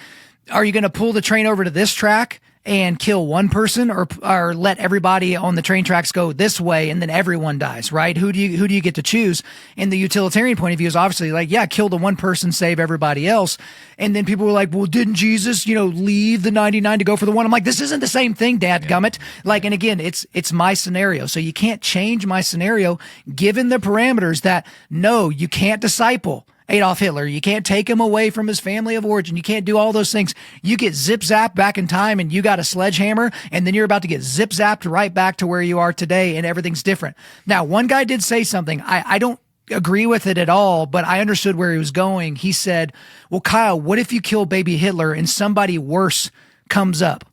are you going to pull the train over to this track and kill one person, or let everybody on the train tracks go this way and then everyone dies, right? Who do you get to choose? And the utilitarian point of view is obviously like, yeah, kill the one person, save everybody else. And then people were like, well, didn't Jesus, leave the 99 to go for the one? I'm like, this isn't the same thing, dadgummit. Like, and again, it's my scenario. So you can't change my scenario given the parameters that no, you can't disciple Adolf Hitler. You can't take him away from his family of origin. You can't do all those things. You get zip-zapped back in time and you got a sledgehammer, and then you're about to get zip-zapped right back to where you are today, and everything's different. Now, one guy did say something. I don't agree with it at all, but I understood where he was going. He said, well, Kyle, what if you kill baby Hitler and somebody worse comes up?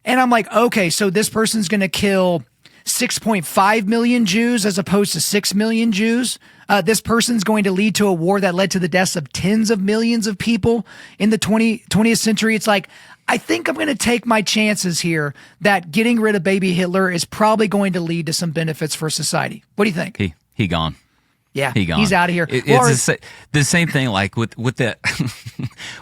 And I'm like, okay, so this person's going to kill 6.5 million Jews as opposed to 6 million Jews. This person's going to lead to a war that led to the deaths of tens of millions of people in the 20th century. It's like, I think I'm going to take my chances here that getting rid of baby Hitler is probably going to lead to some benefits for society. What do you think? He gone. Yeah, he's out of here. It's the same thing, like with the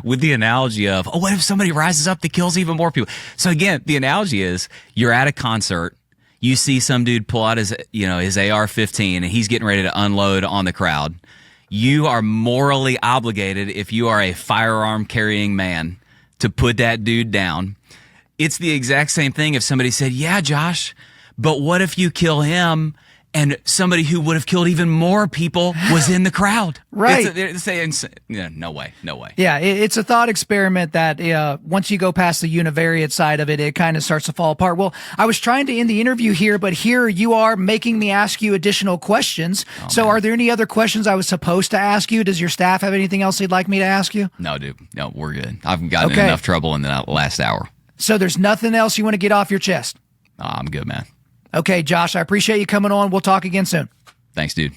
with the analogy of, what if somebody rises up that kills even more people? So again, the analogy is you're at a concert. You see some dude pull out his AR-15 and he's getting ready to unload on the crowd. You are morally obligated, if you are a firearm carrying man, to put that dude down. It's the exact same thing if somebody said, yeah, Josh, but what if you kill him and somebody who would have killed even more people was in the crowd? Right. They're saying, no way. Yeah, it's a thought experiment that once you go past the univariate side of it, it kind of starts to fall apart. Well, I was trying to end the interview here, but here you are making me ask you additional questions. So are there any other questions I was supposed to ask you? Does your staff have anything else they'd like me to ask you? No, dude. No, we're good. I've gotten in enough trouble in the last hour. So there's nothing else you want to get off your chest? I'm good, man. Okay, Josh, I appreciate you coming on. We'll talk again soon. Thanks, dude.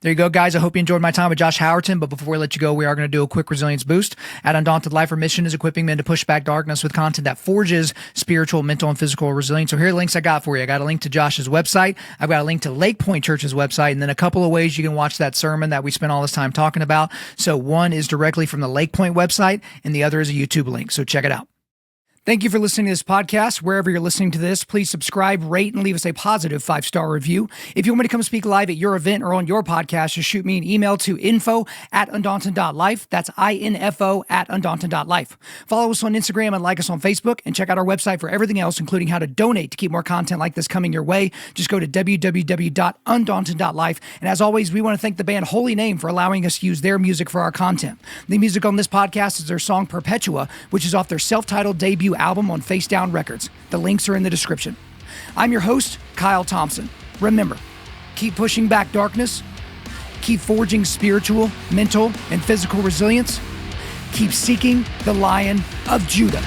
There you go, guys. I hope you enjoyed my time with Josh Howerton. But before we let you go, we are going to do a quick resilience boost. At Undaunted Life, our mission is equipping men to push back darkness with content that forges spiritual, mental, and physical resilience. So here are the links I got for you. I got a link to Josh's website. I've got a link to Lakepointe Church's website, and then a couple of ways you can watch that sermon that we spent all this time talking about. So one is directly from the Lakepointe website, and the other is a YouTube link. So check it out. Thank you for listening to this podcast. Wherever you're listening to this, please subscribe, rate, and leave us a positive 5-star review. If you want me to come speak live at your event or on your podcast, just shoot me an email to info@Undaunted.Life. That's info@Undaunted.Life. Follow us on Instagram and like us on Facebook, and check out our website for everything else, including how to donate to keep more content like this coming your way. Just go to www.Undaunted.Life. And as always, we want to thank the band Holy Name for allowing us to use their music for our content. The music on this podcast is their song Perpetua, which is off their self-titled debut album on Face Down Records. The links are in the description. I'm your host, Kyle Thompson. Remember, keep pushing back darkness, keep forging spiritual, mental, and physical resilience, keep seeking the Lion of Judah.